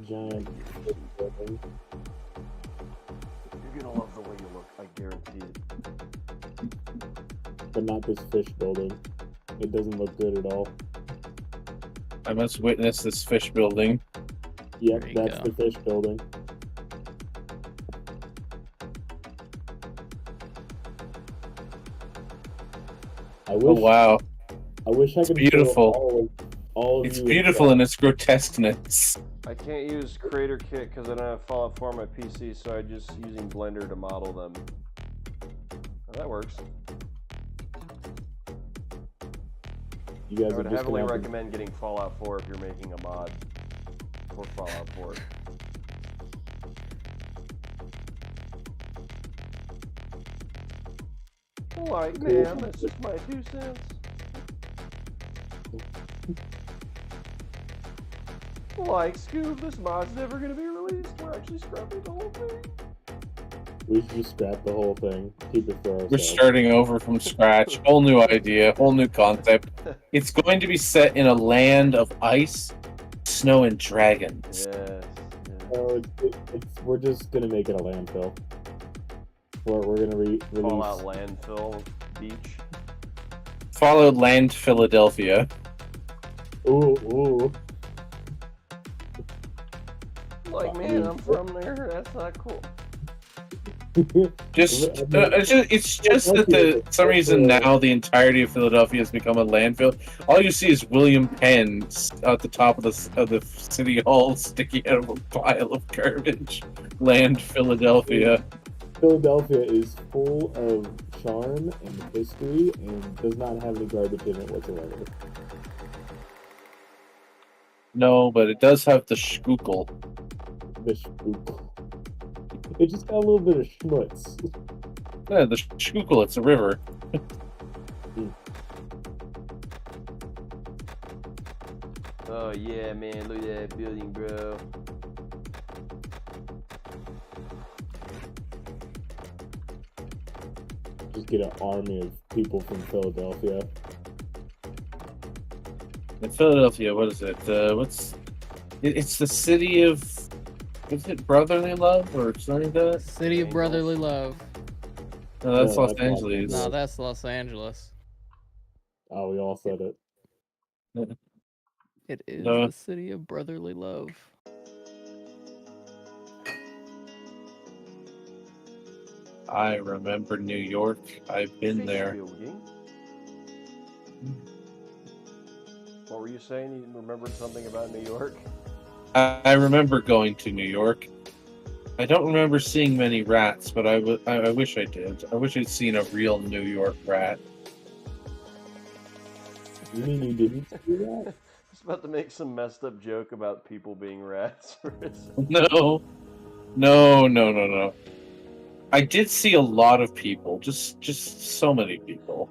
Giant fish building. You're gonna love the way you look, I guarantee it. But not this fish building. It doesn't look good at all. I must witness this fish building. Yep, There you that's go. the fish building. I Oh wish, wow, I wish I could beautiful. show all of it's you beautiful in its grotesqueness. I can't use Creator Kit because I don't have Fallout 4 on my PC, so I'm just using Blender to model them. Oh, that works. You guys I are would just heavily gonna have to- recommend getting Fallout 4 if you're making a mod for Fallout 4. Like, man, that's just my 2 cents. Like, Scoob, this mod's never gonna be released. We're actually scrapping the whole thing. We should just scrap the whole thing. Keep it for ourselves. We're starting over from scratch. Whole new idea, whole new concept. It's going to be set in a land of ice, snow, and dragons. Yes. Oh, we're just gonna make it a landfill. We're gonna release. Fallout Landfill Beach. Followed Land Philadelphia. Ooh. Like, man, I'm from there. That's not cool. It's just that for some reason now the entirety of Philadelphia has become a landfill. All you see is William Penn at the top of the city hall sticking out of a pile of garbage. Land Philadelphia. Philadelphia is full of charm and history and does not have any garbage in it whatsoever. No, but it does have the Schuylkill. The Schuylkill. It just got a little bit of schmutz. Yeah, the Schuylkill, it's a river. Oh, yeah, man. Look at that building, bro. Just get an army of people from Philadelphia. In Philadelphia, what is it? It's the city of... Is it Brotherly Love or something like that? City of Brotherly Love. No, that's No, Los that's Los Angeles. Angeles. No, that's Los Angeles. Oh, we all said it. It is No. the city of brotherly love. I remember New York. I've been Fish there. building. What were you saying? You remembered something about New York? I remember going to New York. I don't remember seeing many rats, but I wish I did. I wish I'd seen a real New York rat. You mean you didn't do that? I was about to make some messed up joke about people being rats. No. I did see a lot of people. Just so many people.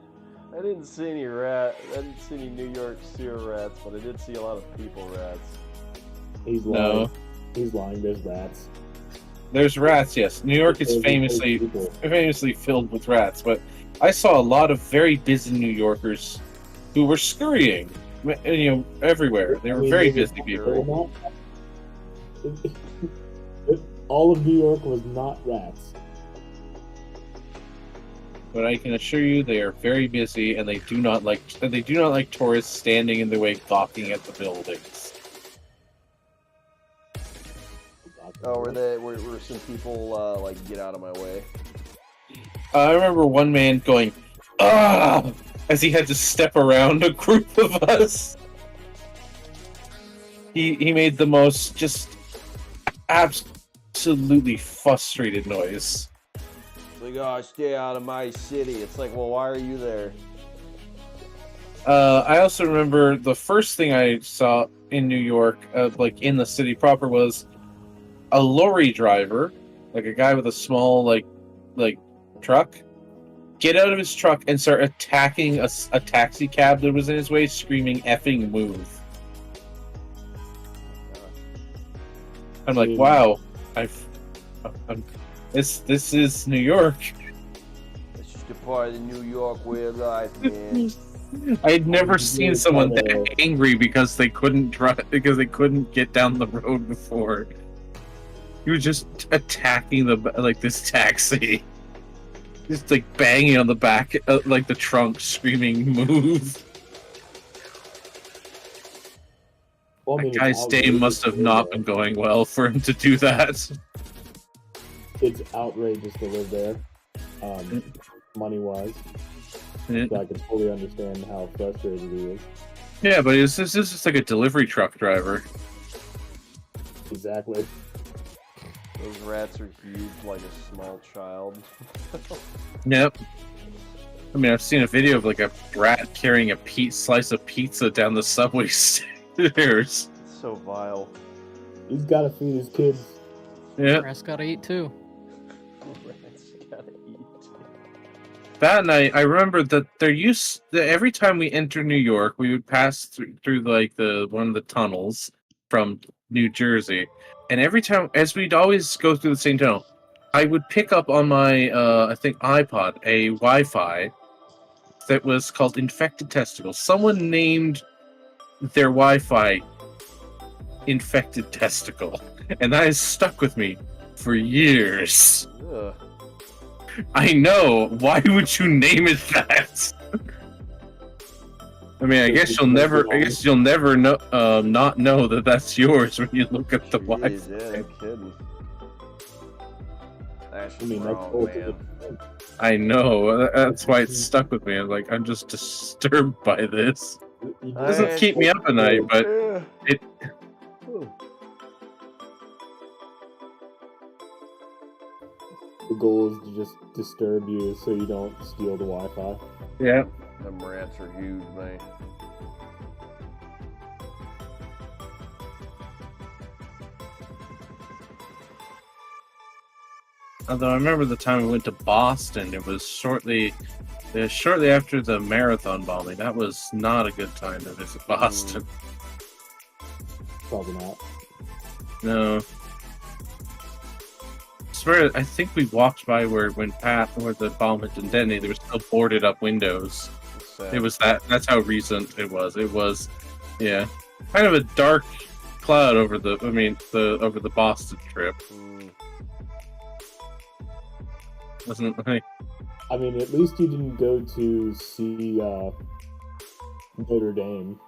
I didn't see any New York sewer rats, but I did see a lot of people rats. He's No. lying. He's lying. There's rats. There's rats, yes. New York is There's famously people. filled with rats, but I saw a lot of very busy New Yorkers who were scurrying, everywhere. They were very busy people. All of New York was not rats. But I can assure you, they are very busy, and they do not like tourists standing in their way, gawking at the buildings. Oh, were some people like, get out of my way? I remember one man going, "Ah!" as he had to step around a group of us. He made the most just absolutely frustrated noise. It's like, oh, stay out of my city. It's like, well, why are you there? I also remember the first thing I saw in New York, like in the city proper, was a lorry driver, like a guy with a small like truck, get out of his truck and start attacking a taxi cab that was in his way, screaming "effing move." I'm like, wow, this is New York. It's just a part of the New York way of life, man. I'd never seen someone that angry because they couldn't get down the road before. He was just attacking this taxi, just like banging on the back, like the trunk, screaming "move." Well, I mean, that guy's day must have not been going well for him to do that. It's outrageous to live there, money-wise. So I can fully understand how frustrated he is. Yeah, but this is just like a delivery truck driver. Exactly. Those rats are huge, like a small child. Yep. I mean, I've seen a video of like a rat carrying a slice of pizza down the subway stairs. It's so vile. He's got to feed his kids. Yeah. Rats gotta eat too. Rats gotta eat. That night, I remember that every time we enter New York, we would pass through like one of the tunnels from New Jersey, and every time, as we'd always go through the same tunnel, I would pick up on my I think iPod a Wi-Fi that was called Infected Testicles. Someone named their Wi-Fi Infected Testicle, and that has stuck with me for years. Ugh. I know. Why would you name it that? I mean, I guess you'll never know, not know that that's yours when you look at the Wi-Fi. Yeah, no kidding. That's I mean, wrong, that's man. I know. That's why it's stuck with me. I'm just disturbed by this. It doesn't keep me up at night, but it. The goal is to just disturb you so you don't steal the Wi-Fi. Yeah. Them rats are huge, man. Although I remember the time we went to Boston, it was shortly after the marathon bombing. That was not a good time to visit Boston. Probably not. No. I think we walked by where the bomb had detonated. There was still boarded up windows. It was that's how recent it was. It was, yeah, kind of a dark cloud over the Boston trip. Wasn't it? Like, I mean, at least you didn't go to see Notre Dame.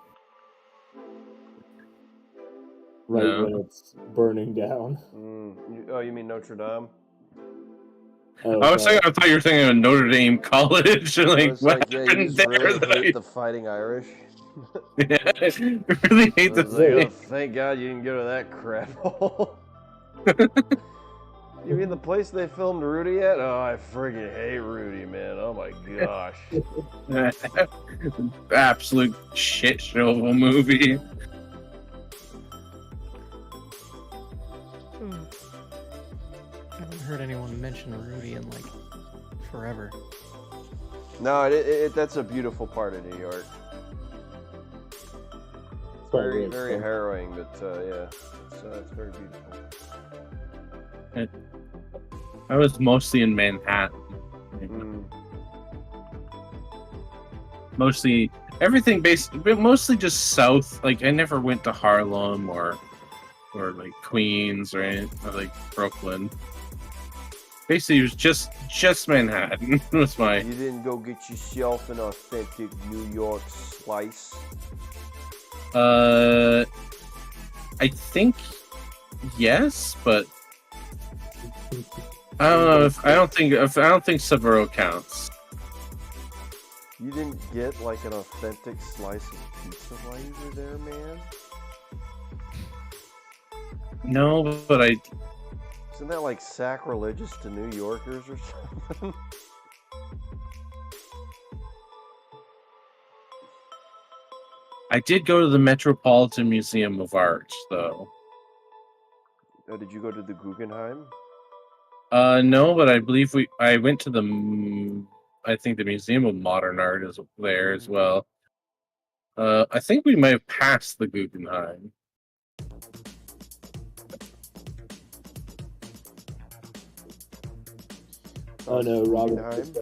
Right when it's burning down. You mean Notre Dame? Oh, I thought you were thinking of Notre Dame College. Like, what happened there? Really hate the Fighting Irish. Yeah, I really hate the thing. Oh, thank God you didn't go to that crap hole. You mean the place they filmed Rudy at? Oh, I friggin' hate Rudy, man. Oh my gosh. Absolute shit show of a movie. I haven't heard anyone mention Rudy in like forever. No, that's a beautiful part of New York. It's very, very harrowing, but yeah, it's very beautiful. I was mostly in Manhattan. Mostly everything mostly just south. Like I never went to Harlem or like Queens or like Brooklyn. Basically, it was just Manhattan. Was my. You didn't go get yourself an authentic New York slice. I think yes, but I don't know if I don't think Saburo counts. You didn't get like an authentic slice of pizza while you were there, man? No, but Isn't that like sacrilegious to New Yorkers or something? I did go to the Metropolitan Museum of Art, though. Oh, did you go to the Guggenheim? No, but I believe I went to the I think the Museum of Modern Art is there as well. I think we might have passed the Guggenheim. Oh no, Robin Guggenheim?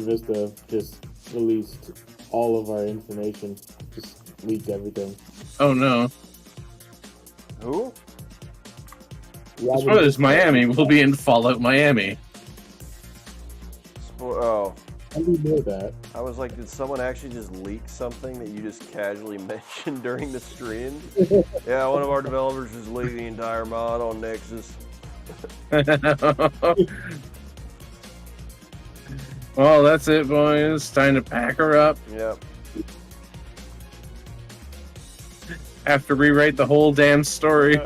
Vista just released all of our information. Just leaked everything. Oh no. Who? Spoilers, Miami will be in Fallout Miami. Oh. How do you know that? I was like, did someone actually just leak something that you just casually mentioned during the stream? Yeah, one of our developers just leaked the entire mod on Nexus. Well, that's it, boys. Time to pack her up. Yep. Have to rewrite the whole damn story.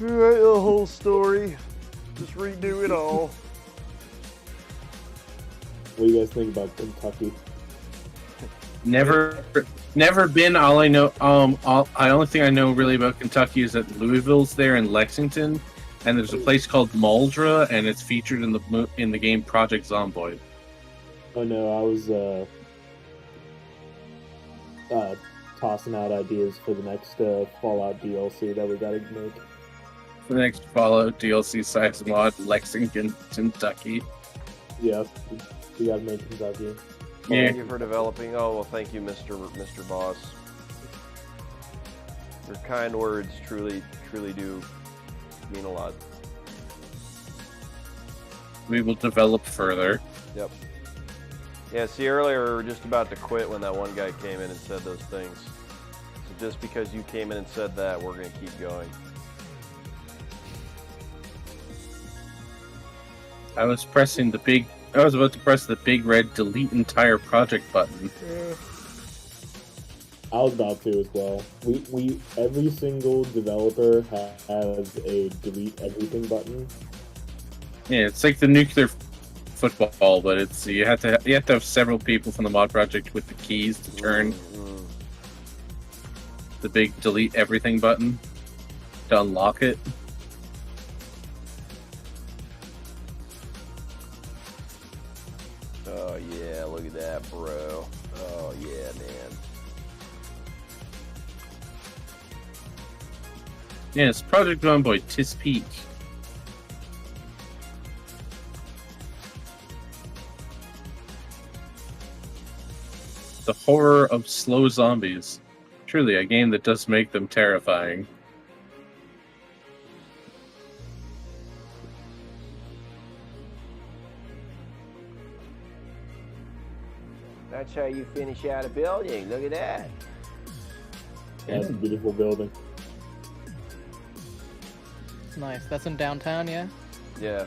Rewrite the whole story. Just redo it all. What do you guys think about Kentucky? Never been. All I know, I only thing I know really about Kentucky is that Louisville's there in Lexington, and there's a place called Muldra, and it's featured in the game Project Zomboid. Oh no, I was tossing out ideas for the next Fallout DLC that we gotta make. The next Fallout DLC size mod, Lexington, Kentucky. Yeah, we gotta make Kentucky. Thank you for developing. Oh, well, thank you, Mr. Boss. Your kind words truly do mean a lot. We will develop further. Yep. Yeah, see, earlier we were just about to quit when that one guy came in and said those things. So just because you came in and said that, we're going to keep going. I was about to press the big red delete entire project button. I was about to as well. We every single developer has a delete everything button. Yeah, it's like the nuclear football, but it's you have to have several people from the mod project with the keys to turn the big delete everything button to unlock it. Oh yeah, look at that, bro. Oh yeah, man. Yes, Project Zomboid, Tis Peak. The horror of slow zombies. Truly a game that does make them terrifying. That's how you finish out a building. Look at that. That's a beautiful building. It's nice. That's in downtown, yeah? Yeah.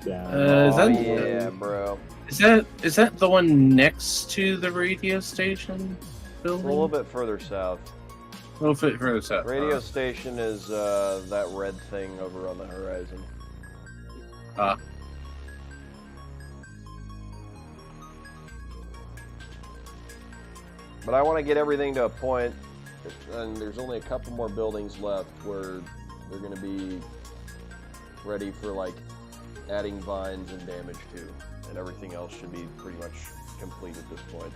Yeah. Is that Yeah, bro. is that the one next to the radio station building? A little bit further south. A little bit further south. Radio station is that red thing over on the horizon. But I want to get everything to a point, and there's only a couple more buildings left where they're going to be ready for like adding vines and damage to, and everything else should be pretty much complete at this point.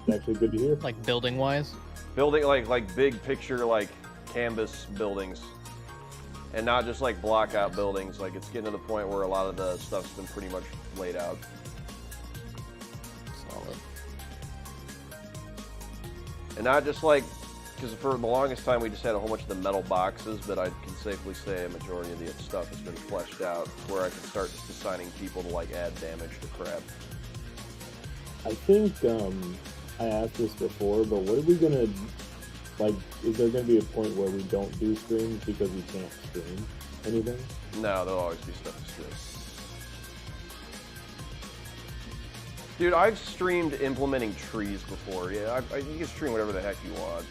It's actually good to hear. Like building wise? Building like big picture like canvas buildings, and not just like block out buildings. Like it's getting to the point where a lot of the stuff's been pretty much laid out. Solid. And not just like, because for the longest time we just had a whole bunch of the metal boxes, but I can safely say a majority of the stuff has been fleshed out where I can start just assigning people to like add damage to crap. I think I asked this before, but what are we gonna like? Is there gonna be a point where we don't do streams because we can't stream anything? No, there'll always be stuff to stream. Dude, I've streamed implementing trees before. Yeah, you can stream whatever the heck you want.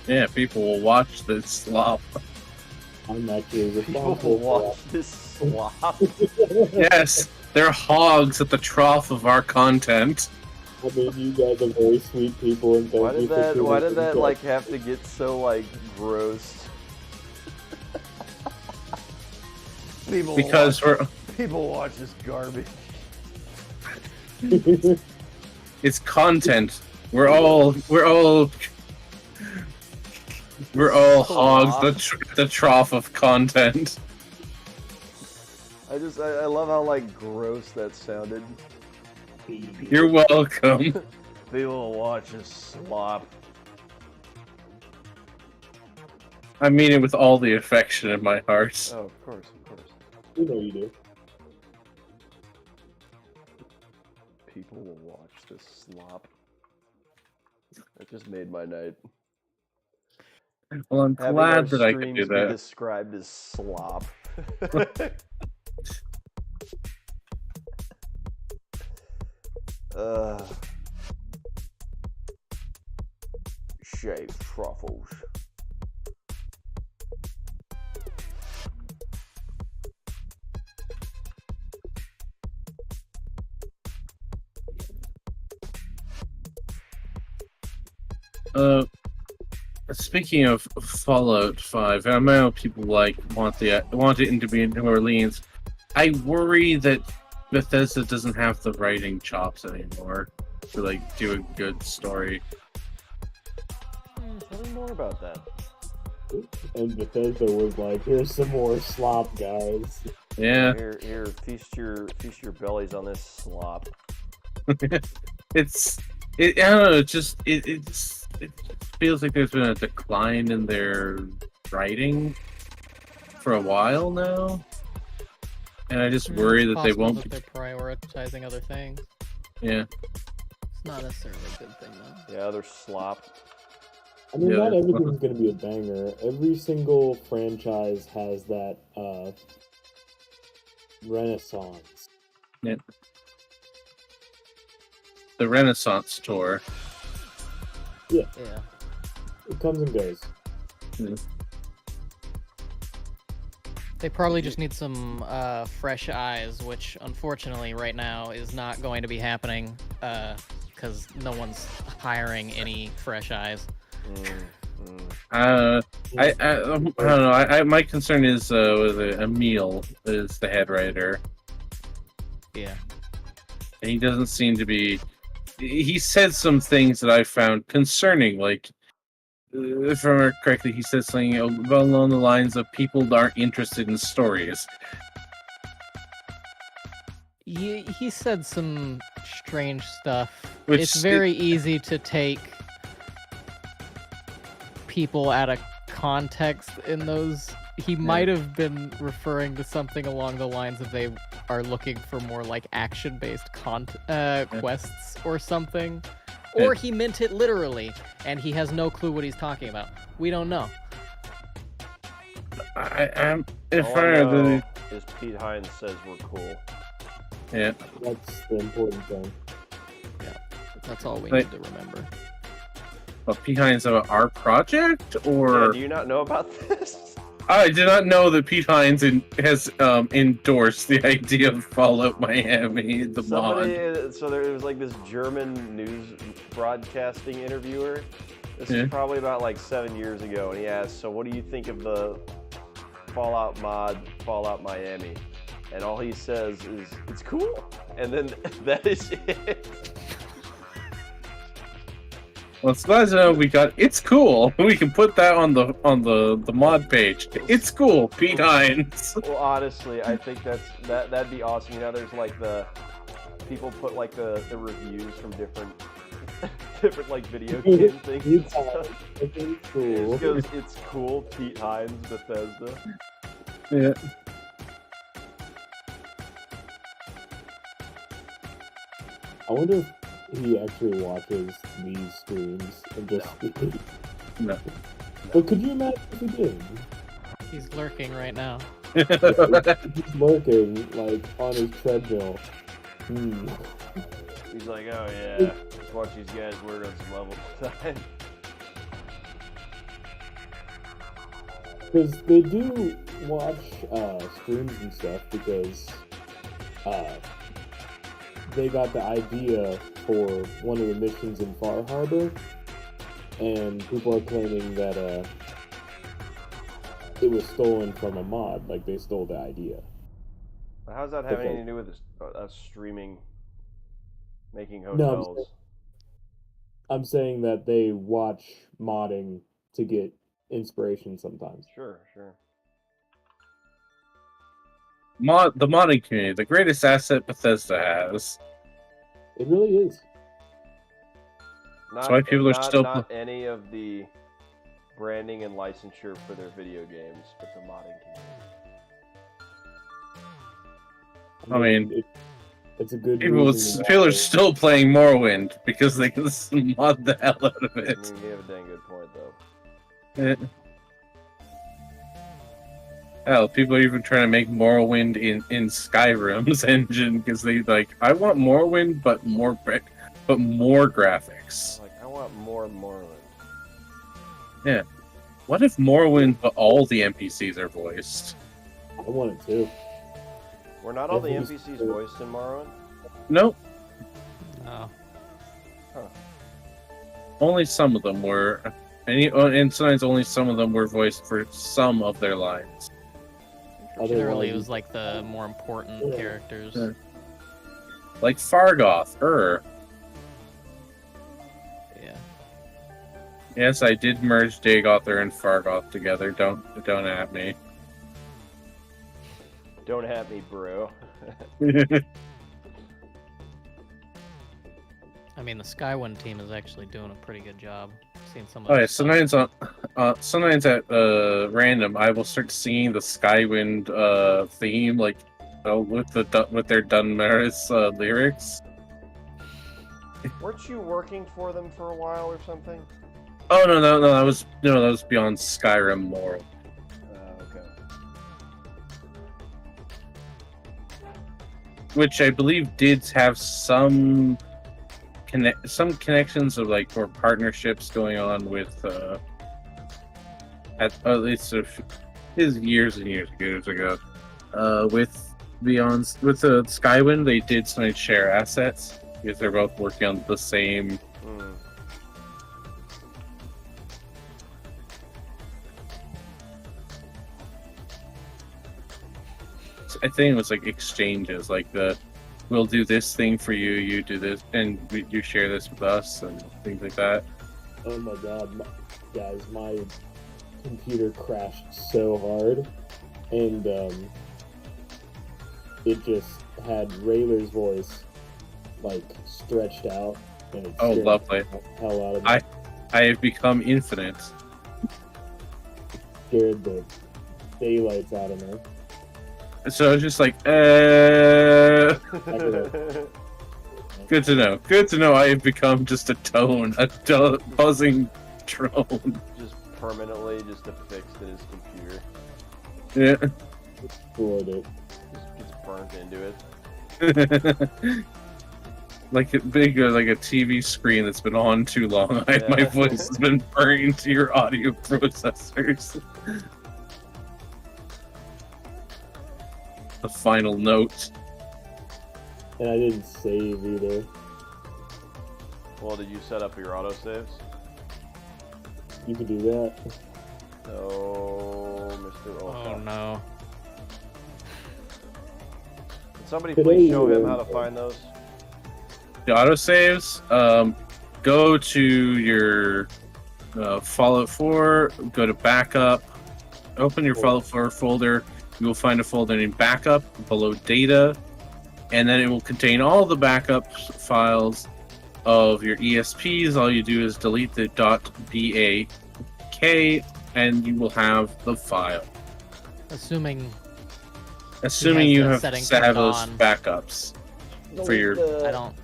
Yeah, people will watch this slop. I'm actually People responsible will for watch this slop. Yes, they're hogs at the trough of our content. that. I mean, you guys are very sweet people, and thank Why you did for that? tuning Why did in. that like have to get so like gross? People watch this garbage. It's content. We're all hogs. The trough of content. I love how like gross that sounded. You're welcome. People watch us slop. I mean it with all the affection in my heart. Oh, of course. You know you do. People will watch this slop. That just made my night. Well, I'm glad that I could do Be that. described as slop. Shaved truffles. Speaking of Fallout 5, I know people want it to be in New Orleans. I worry that Bethesda doesn't have the writing chops anymore to like do a good story. Tell me more about that. And Bethesda was like, "Here's some more slop, guys." Yeah. Here, feast your bellies on this slop. I don't know. It feels like there's been a decline in their writing for a while now, and I just worry that they won't. That they're prioritizing other things. Yeah. It's not necessarily a good thing though. Yeah, they're slop. I mean, not everything's gonna be a banger. Every single franchise has that renaissance. Yeah. The Renaissance tour. Yeah. Yeah. It comes and goes. Yeah. They probably just need some fresh eyes, which unfortunately right now is not going to be happening because no one's hiring any fresh eyes. I don't know. My concern is Emil is the head writer. Yeah. And he doesn't seem to be. He said some things that I found concerning. Like, if I remember correctly, he said something along the lines of people aren't interested in stories. He said some strange stuff. It's very easy to take people out of context in those. He might have been referring to something along the lines of they are looking for more like action-based quests or something. Or he meant it literally, and he has no clue what he's talking about. We don't know. All I know is Pete Hines says we're cool. Yeah. That's the important thing. Yeah, that's all we need to remember. But Pete Hines about our project, or do you not know about this? I did not know that Pete Hines has endorsed the idea of Fallout Miami, the mod. So there was like this German news broadcasting interviewer. This is probably about like 7 years ago, and he asked, "So what do you think of the Fallout mod, Fallout Miami?" And all he says is, "It's cool," and then that is it. Well, it's glad to know we got. It's cool. We can put that on the mod page. It's cool, Pete Hines. Well, honestly, I think that'd be awesome. You know, there's like the people put like the reviews from different like video game things and stuff. It's cool. It goes, "It's cool, Pete Hines, Bethesda." Yeah. I wonder if he actually watches these streams and just No. But could you imagine if he did? He's lurking right now. He's lurking like on his treadmill. He's like, "Oh yeah, just watch these guys work on some levels time." Because they do watch streams and stuff because they got the idea for one of the missions in Far Harbor, and people are claiming that it was stolen from a mod, like they stole the idea. How does that have Okay. anything to do with us streaming, making No, hotels? I'm saying that they watch modding to get inspiration sometimes. Sure. The modding community, the greatest asset Bethesda has. It really is. Not, why people are not, still- not any of the branding and licensure for their video games, but the modding community. I mean, it's a good people reason are why- still playing Morrowind because they can mod the hell out of I it. mean, you have a dang good point, though. Hell, people are even trying to make Morrowind in Skyrim's engine because they I want Morrowind, but more graphics. Like, I want more Morrowind. Yeah. What if Morrowind, but all the NPCs are voiced? I want it too. Were not all the Definitely NPCs so. voiced in Morrowind? Nope. No. Only some of them were. And sometimes only some of them were voiced for some of their lines. Generally, it Otherwise- was like the more important Yeah. characters. Yeah. Like Fargoth. Yeah. Yes, I did merge Dagoth and Fargoth together. Don't at me. Don't at me, bro. I mean, the Skywind team is actually doing a pretty good job. Seen some of Oh yeah, their stuff. sometimes at random, I will start seeing the Skywind theme, with their Dunmaris lyrics. Weren't you working for them for a while or something? Oh no, that was beyond Skyrim more. Okay. Which I believe did have some connections of or partnerships going on with at least is years and years ago with the Skywind. They did sometimes share assets because they're both working on the same. I think it was exchanges, we'll do this thing for you, you do this, and you share this with us, and things like that. Oh my god, guys, my computer crashed so hard, and it just had Rayler's voice stretched out, and it Oh, scared lovely. the hell out of me. I have become infinite. Scared the daylights out of me. So I was just good to know. Good to know I have become just a buzzing drone. Just permanently just affixed in his computer. Yeah. Destroyed it. Just gets burnt into it. Like a TV screen that's been on too long. Yeah. My voice has been burned into your audio processors. The final note. And I didn't save either. Well, did you set up your autosaves? You can do that. Oh, Mr. Oh Olka. no. Can somebody Today please show you him were- how to find those? The autosaves, go to your Fallout 4, go to backup, open your Fallout 4 folder. You will find a folder named backup below data, and then it will contain all the backup files of your ESPs. All you do is delete the .bak, and you will have the file. Assuming You the have setting established turned on. backups for your. I don't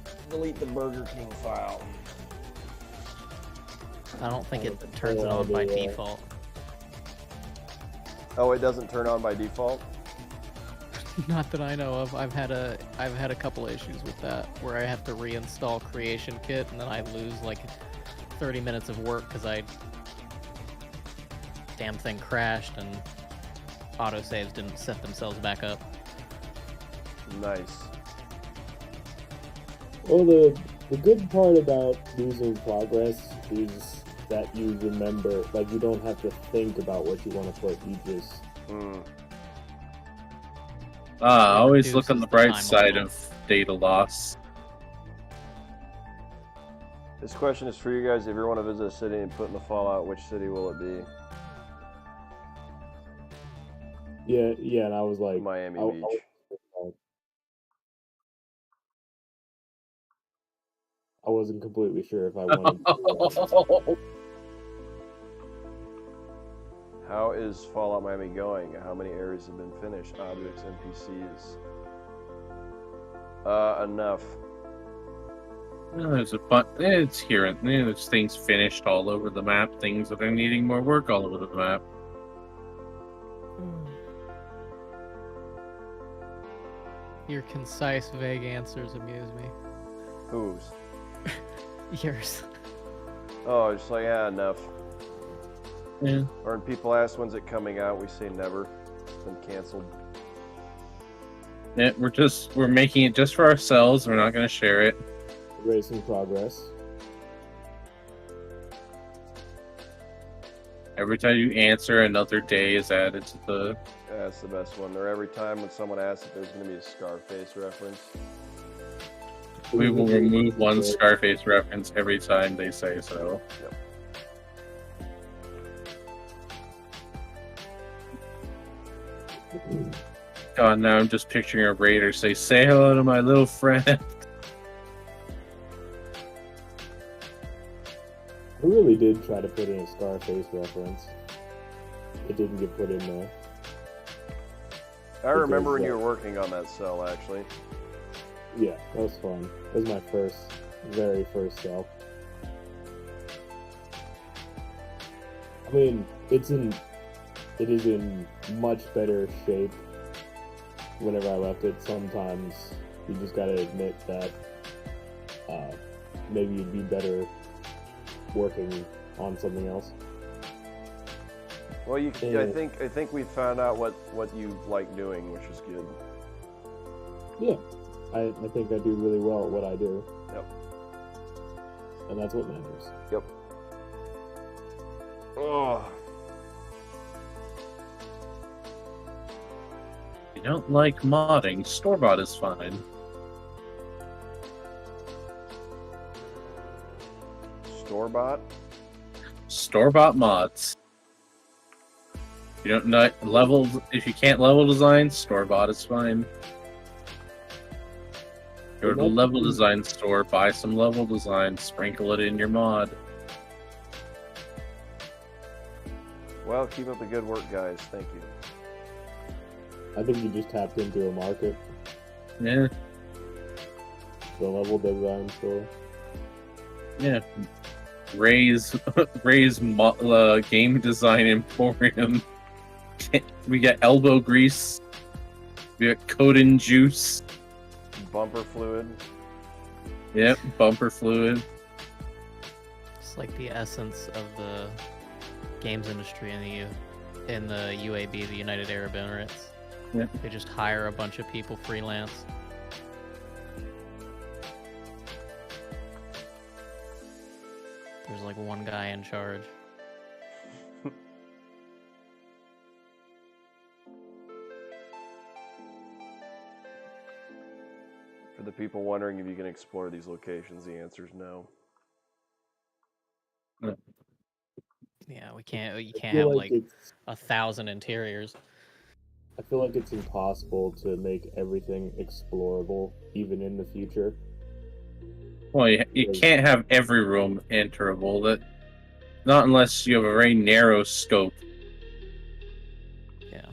Burger King file. think it turns it on by default. Oh, it doesn't turn on by default? Not that I know of. I've had a couple issues with that where I have to reinstall Creation Kit and then I lose 30 minutes of work because damn thing crashed and autosaves didn't set themselves back up. Nice. Well, the good part about losing progress is that you remember, you don't have to think about what you want to put, you just... Always look on reduces the the bright time a side little. of data loss. This question is for you guys. If you want to visit a city and put in the Fallout, which city will it be? Yeah, and I was like, Miami I- Beach. I wasn't completely sure if I wanted to. How is Fallout Miami going? How many areas have been finished? Objects, NPCs? Enough. Well, there's a bunch. It's here and there's things finished all over the map. Things that are needing more work all over the map. Your concise, vague answers amuse me. Whose? Yours. Oh, just like, yeah, enough. Yeah. Or when people ask when's it coming out, we say never. It's been canceled. Yeah, we're making it just for ourselves. We're not going to share it. Racing progress. Every time you answer, another day is added to the. Yeah, that's the best one. Or every time when someone asks if there's going to be a Scarface reference. We will remove one Scarface reference every time they say so. Yep. God, now I'm just picturing a raider say hello to my little friend. I really did try to put in a Scarface reference. It didn't get put in there. I remember when you were working on that cell, actually. Yeah, that was fun. That was my very first cell. I mean, it is in much better shape. Whenever I left it, sometimes you just gotta admit that maybe you'd be better working on something else. Well, I think we found out what you like doing, which is good. Yeah, I think I do really well at what I do. Yep. And that's what matters. Yep. Oh. If you don't like modding, store-bought is fine. Store-bought? Store-bought mods. If you don't know if you can't level design, store-bought is fine. Go to the level design store, buy some level design, sprinkle it in your mod. Well, keep up the good work, guys. Thank you. I think you just tapped into a market. Yeah. The level design store. Yeah. Ray's game design emporium. We got elbow grease. We got Coden juice. Bumper fluid. Yep, bumper fluid. It's like the essence of the games industry in the UAB, the United Arab Emirates. Yeah. They just hire a bunch of people freelance. There's like one guy in charge. For the people wondering if you can explore these locations, the answer is no. Yeah, we can't. You can't have like 1,000 interiors. I feel like it's impossible to make everything explorable, even in the future. Well, you can't have every room enterable. Not unless you have a very narrow scope. Yeah.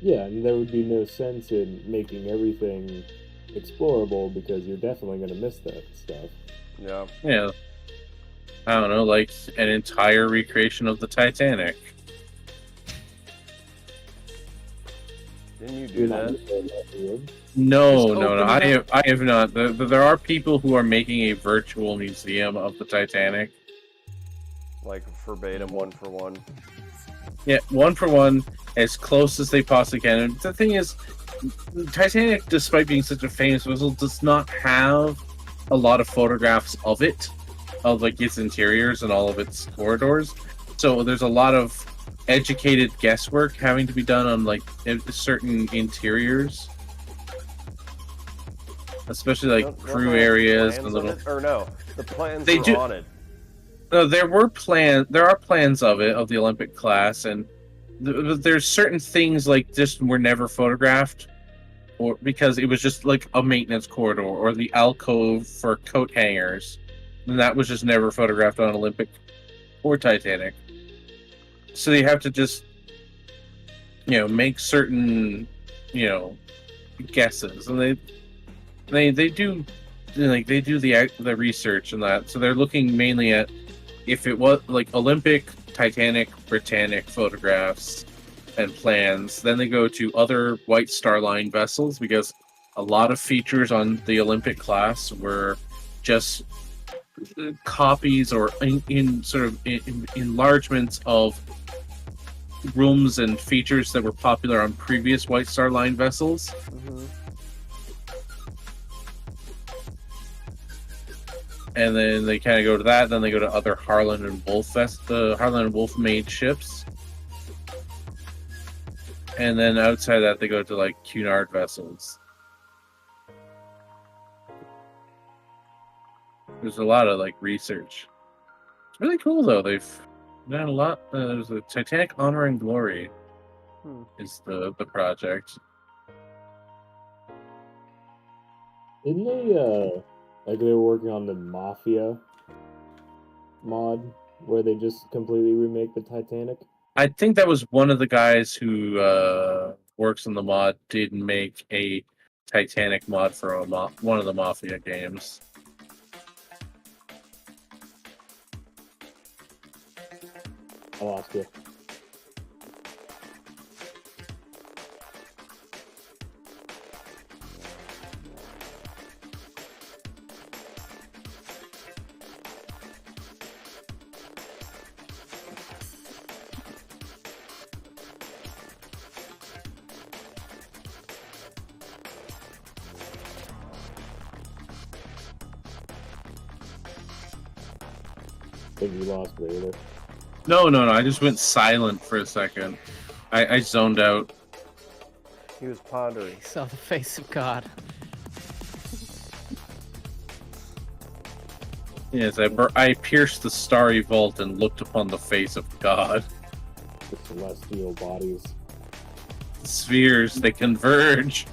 Yeah, and there would be no sense in making everything explorable because you're definitely going to miss that stuff. Yeah. Yeah. I don't know, like an entire recreation of the Titanic. Didn't you do that? No. I have not. There are people who are making a virtual museum of the Titanic. Like verbatim, 1-for-1. Yeah, 1-for-1, as close as they possibly can. And the thing is, Titanic, despite being such a famous vessel, does not have a lot of photographs of it, of like its interiors and all of its corridors. So there's a lot of educated guesswork having to be done on like certain interiors especially like Don't crew they have areas plans and of little. it? Or no, the plans They were do- on it. No, there are plans of it, of the Olympic class, and there's certain things like this were never photographed, or because it was just like a maintenance corridor or the alcove for coat hangers, and that was just never photographed on Olympic or Titanic. So they have to just, make certain, guesses, and they do, like they do the research and that. So they're looking mainly at if it was like Olympic, Titanic, Britannic photographs and plans. Then they go to other White Star Line vessels because a lot of features on the Olympic class were just copies or in sort of enlargements of rooms and features that were popular on previous White Star Line vessels. Mm-hmm. And then they kind of go to that. Then they go to other Harland and Wolff Harland and Wolff made ships. And then outside that, they go to like Cunard vessels. There's a lot of like research. It's really cool though. They've done a lot. There's a Titanic Honor and Glory is the project. Didn't they like they were working on the Mafia mod where they just completely remake the Titanic? I think that was one of the guys who works on the mod did make a Titanic mod for one of the Mafia games. I lost you. I think you lost me either. No. I just went silent for a second. I zoned out. He was pondering. He saw the face of God. Yes, I pierced the starry vault and looked upon the face of God. The celestial bodies. The spheres, they converge.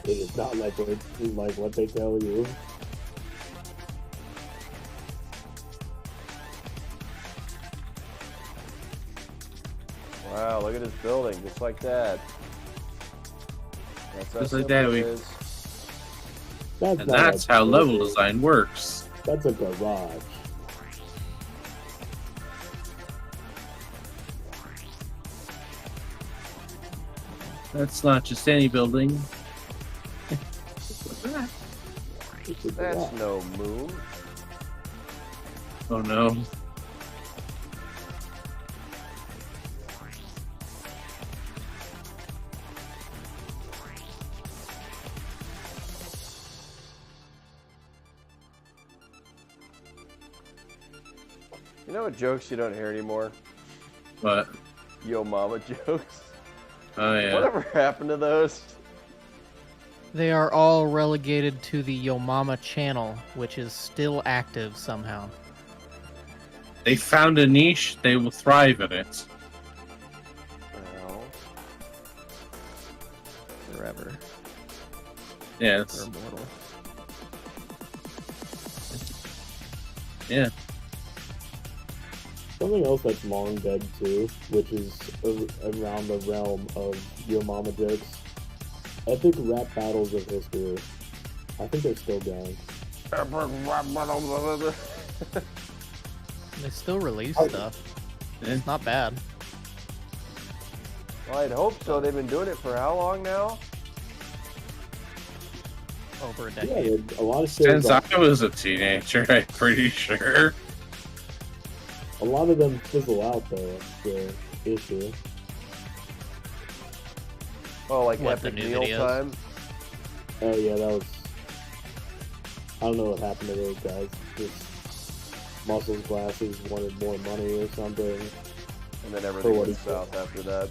It is not like what they tell you. Wow, look at his building, just like that. That's how Just like simple that, it is. That's And not that's a how level building. design works. That's a garage. That's not just any building. It's a That's garage. no moon. Oh no. You know what jokes you don't hear anymore? But Yo mama jokes. oh yeah. Whatever happened to those? They are all relegated to the Yo Mama channel, which is still active somehow. They found a niche, they will thrive in it. Well, Forever. Yes. They're immortal. Yeah. Something else that's long dead too, which is around the realm of Yo Mama jokes. Epic rap battles of history. I think they're still going. They still release Oh. stuff. Yeah. It's not bad. well, I'd hope so. They've been doing it for how long now? Over a Yeah, decade. a lot of shows. Since I was a teenager, I'm pretty sure. A lot of them fizzle out though. The issue. Oh, like What, the Epic new Meal videos? Time? Oh yeah, that was. I don't know what happened to those guys. Just muscles glasses wanted more money or something. And then everything what went he said. south after that.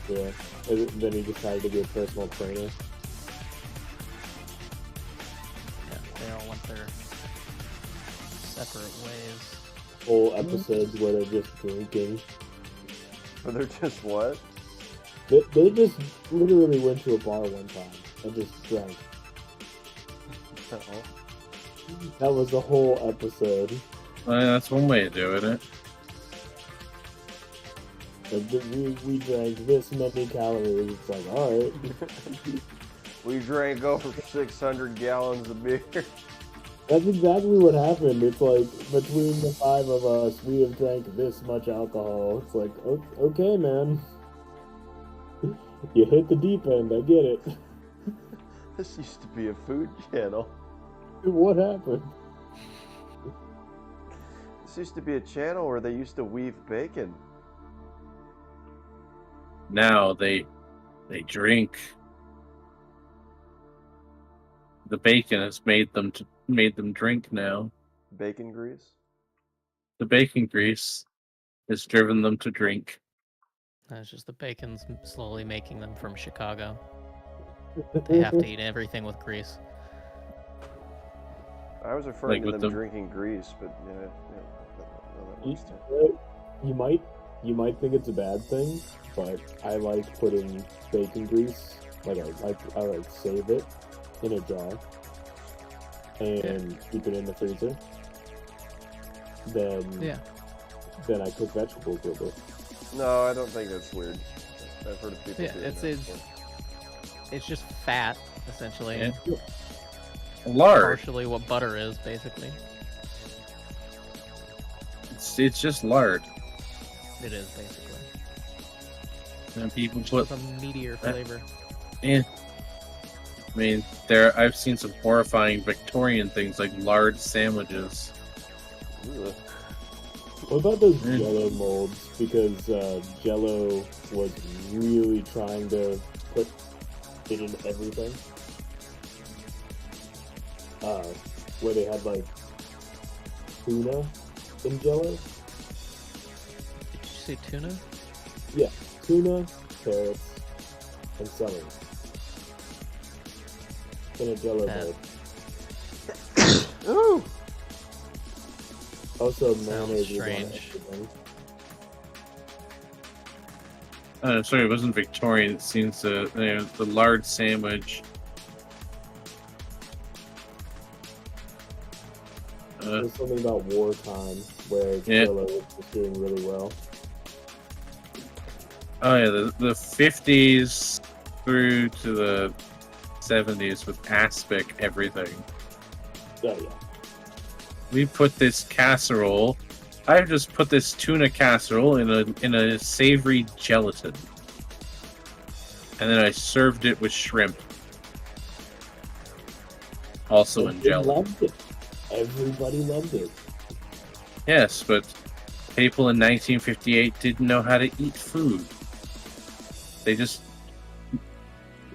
Yeah. And then he decided to be a personal trainer. separate ways. Whole episodes where they're just drinking. But they're just what? They just literally went to a bar one time and just drank. That was the whole episode. That's one way of doing it. Like, we drank this many calories. It's like, alright. We drank over 600 gallons of beer. That's exactly what happened. It's like, between the 5 of us, we have drank this much alcohol. It's like, okay, man. You hit the deep end, I get it. This used to be a food channel. What happened? This used to be a channel where they used to weave bacon. Now they drink. The bacon has made them drink now. Bacon grease? The bacon grease has driven them to drink. It's just the bacon's slowly making them from Chicago. They have to eat everything with grease. I was referring Like to with them the- drinking grease, but that works too. You might think it's a bad thing, but I like putting bacon grease, I like save it in a jar and keep it in the freezer. Then I cook vegetables with it. No, I don't think that's weird. I've heard of people doing that before. It's just fat, essentially. Yeah. And Lard. partially what butter is, basically. It's just lard. It is, basically. And people It's put a meatier flavor. I mean, I've seen some horrifying Victorian things like lard sandwiches. Ugh. What about those Jello molds? Because Jello was really trying to put it in everything. Where they had like tuna in Jello. Did you say tuna? Yeah, tuna, carrots, and celery in a Jello mold. Ooh! Also, Sounds mayonnaise is on strange. everything. Sorry, it wasn't Victorian. It seems the lard sandwich. There's something about wartime where Jello was just doing really well. Oh yeah, the 50s through to the 70s with aspic everything. Oh yeah. We put this casserole. I just put this tuna casserole in a savory gelatin, and then I served it with shrimp, also in gelatin. Loved it. Everybody loved it. Yes, but people in 1958 didn't know how to eat food. They just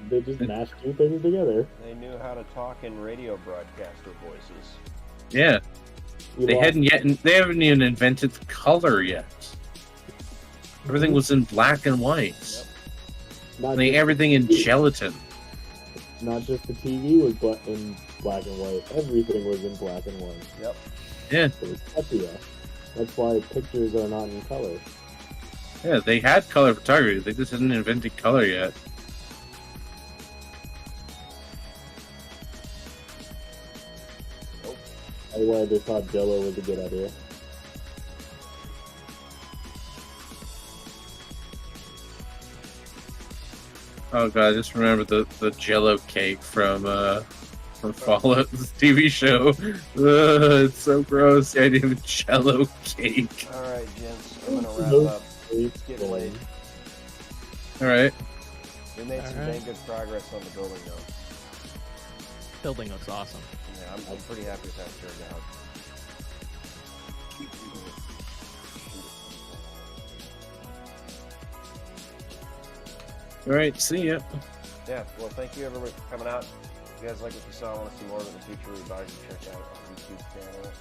mashed two things together. They knew how to talk in radio broadcaster voices. yeah. They haven't even invented the color yet. Everything was in black and white. Everything in gelatin. Not just the TV was in black and white. Everything was in black and white. Yep. Yeah. It was sepia. That's why pictures are not in color. Yeah, they had color photography. They just hadn't invented color yet. That's why they thought Jello was a good idea. Oh god, I just remember the Jello cake from Fallout, the TV show. It's so gross. The idea of Jello cake. Alright, gents, I'm gonna wrap up. It's getting late. Alright. We made some dang good progress on the building, though. Building looks awesome. Yeah, I'm pretty happy with how it turned out. Alright, see ya. Yeah, well, thank you everybody for coming out. If you guys like what you saw, want to see more of it in the future, we advise you check out our YouTube channel and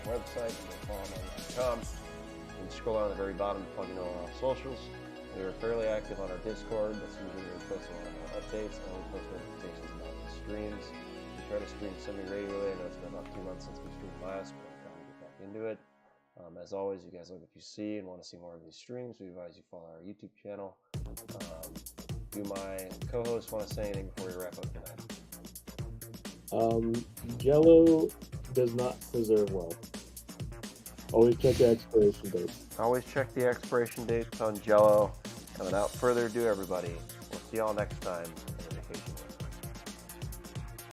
our website. You can follow on.com. You can scroll down at the very bottom to plug in all our socials. We are fairly active on our Discord. That's usually where we post all of our updates and we post notifications about the streams. We try to stream semi-regularly. I know it's been about 2 months since we streamed last, but I'm trying to get back into it. As always, you guys like what you see and want to see more of these streams, we advise you follow our YouTube channel. Do my co-hosts want to say anything before we wrap up tonight? Jello does not preserve well. Always check the expiration date. Always check the expiration dates on Jello. And without further ado, everybody, we'll see y'all next time in the Vacation List.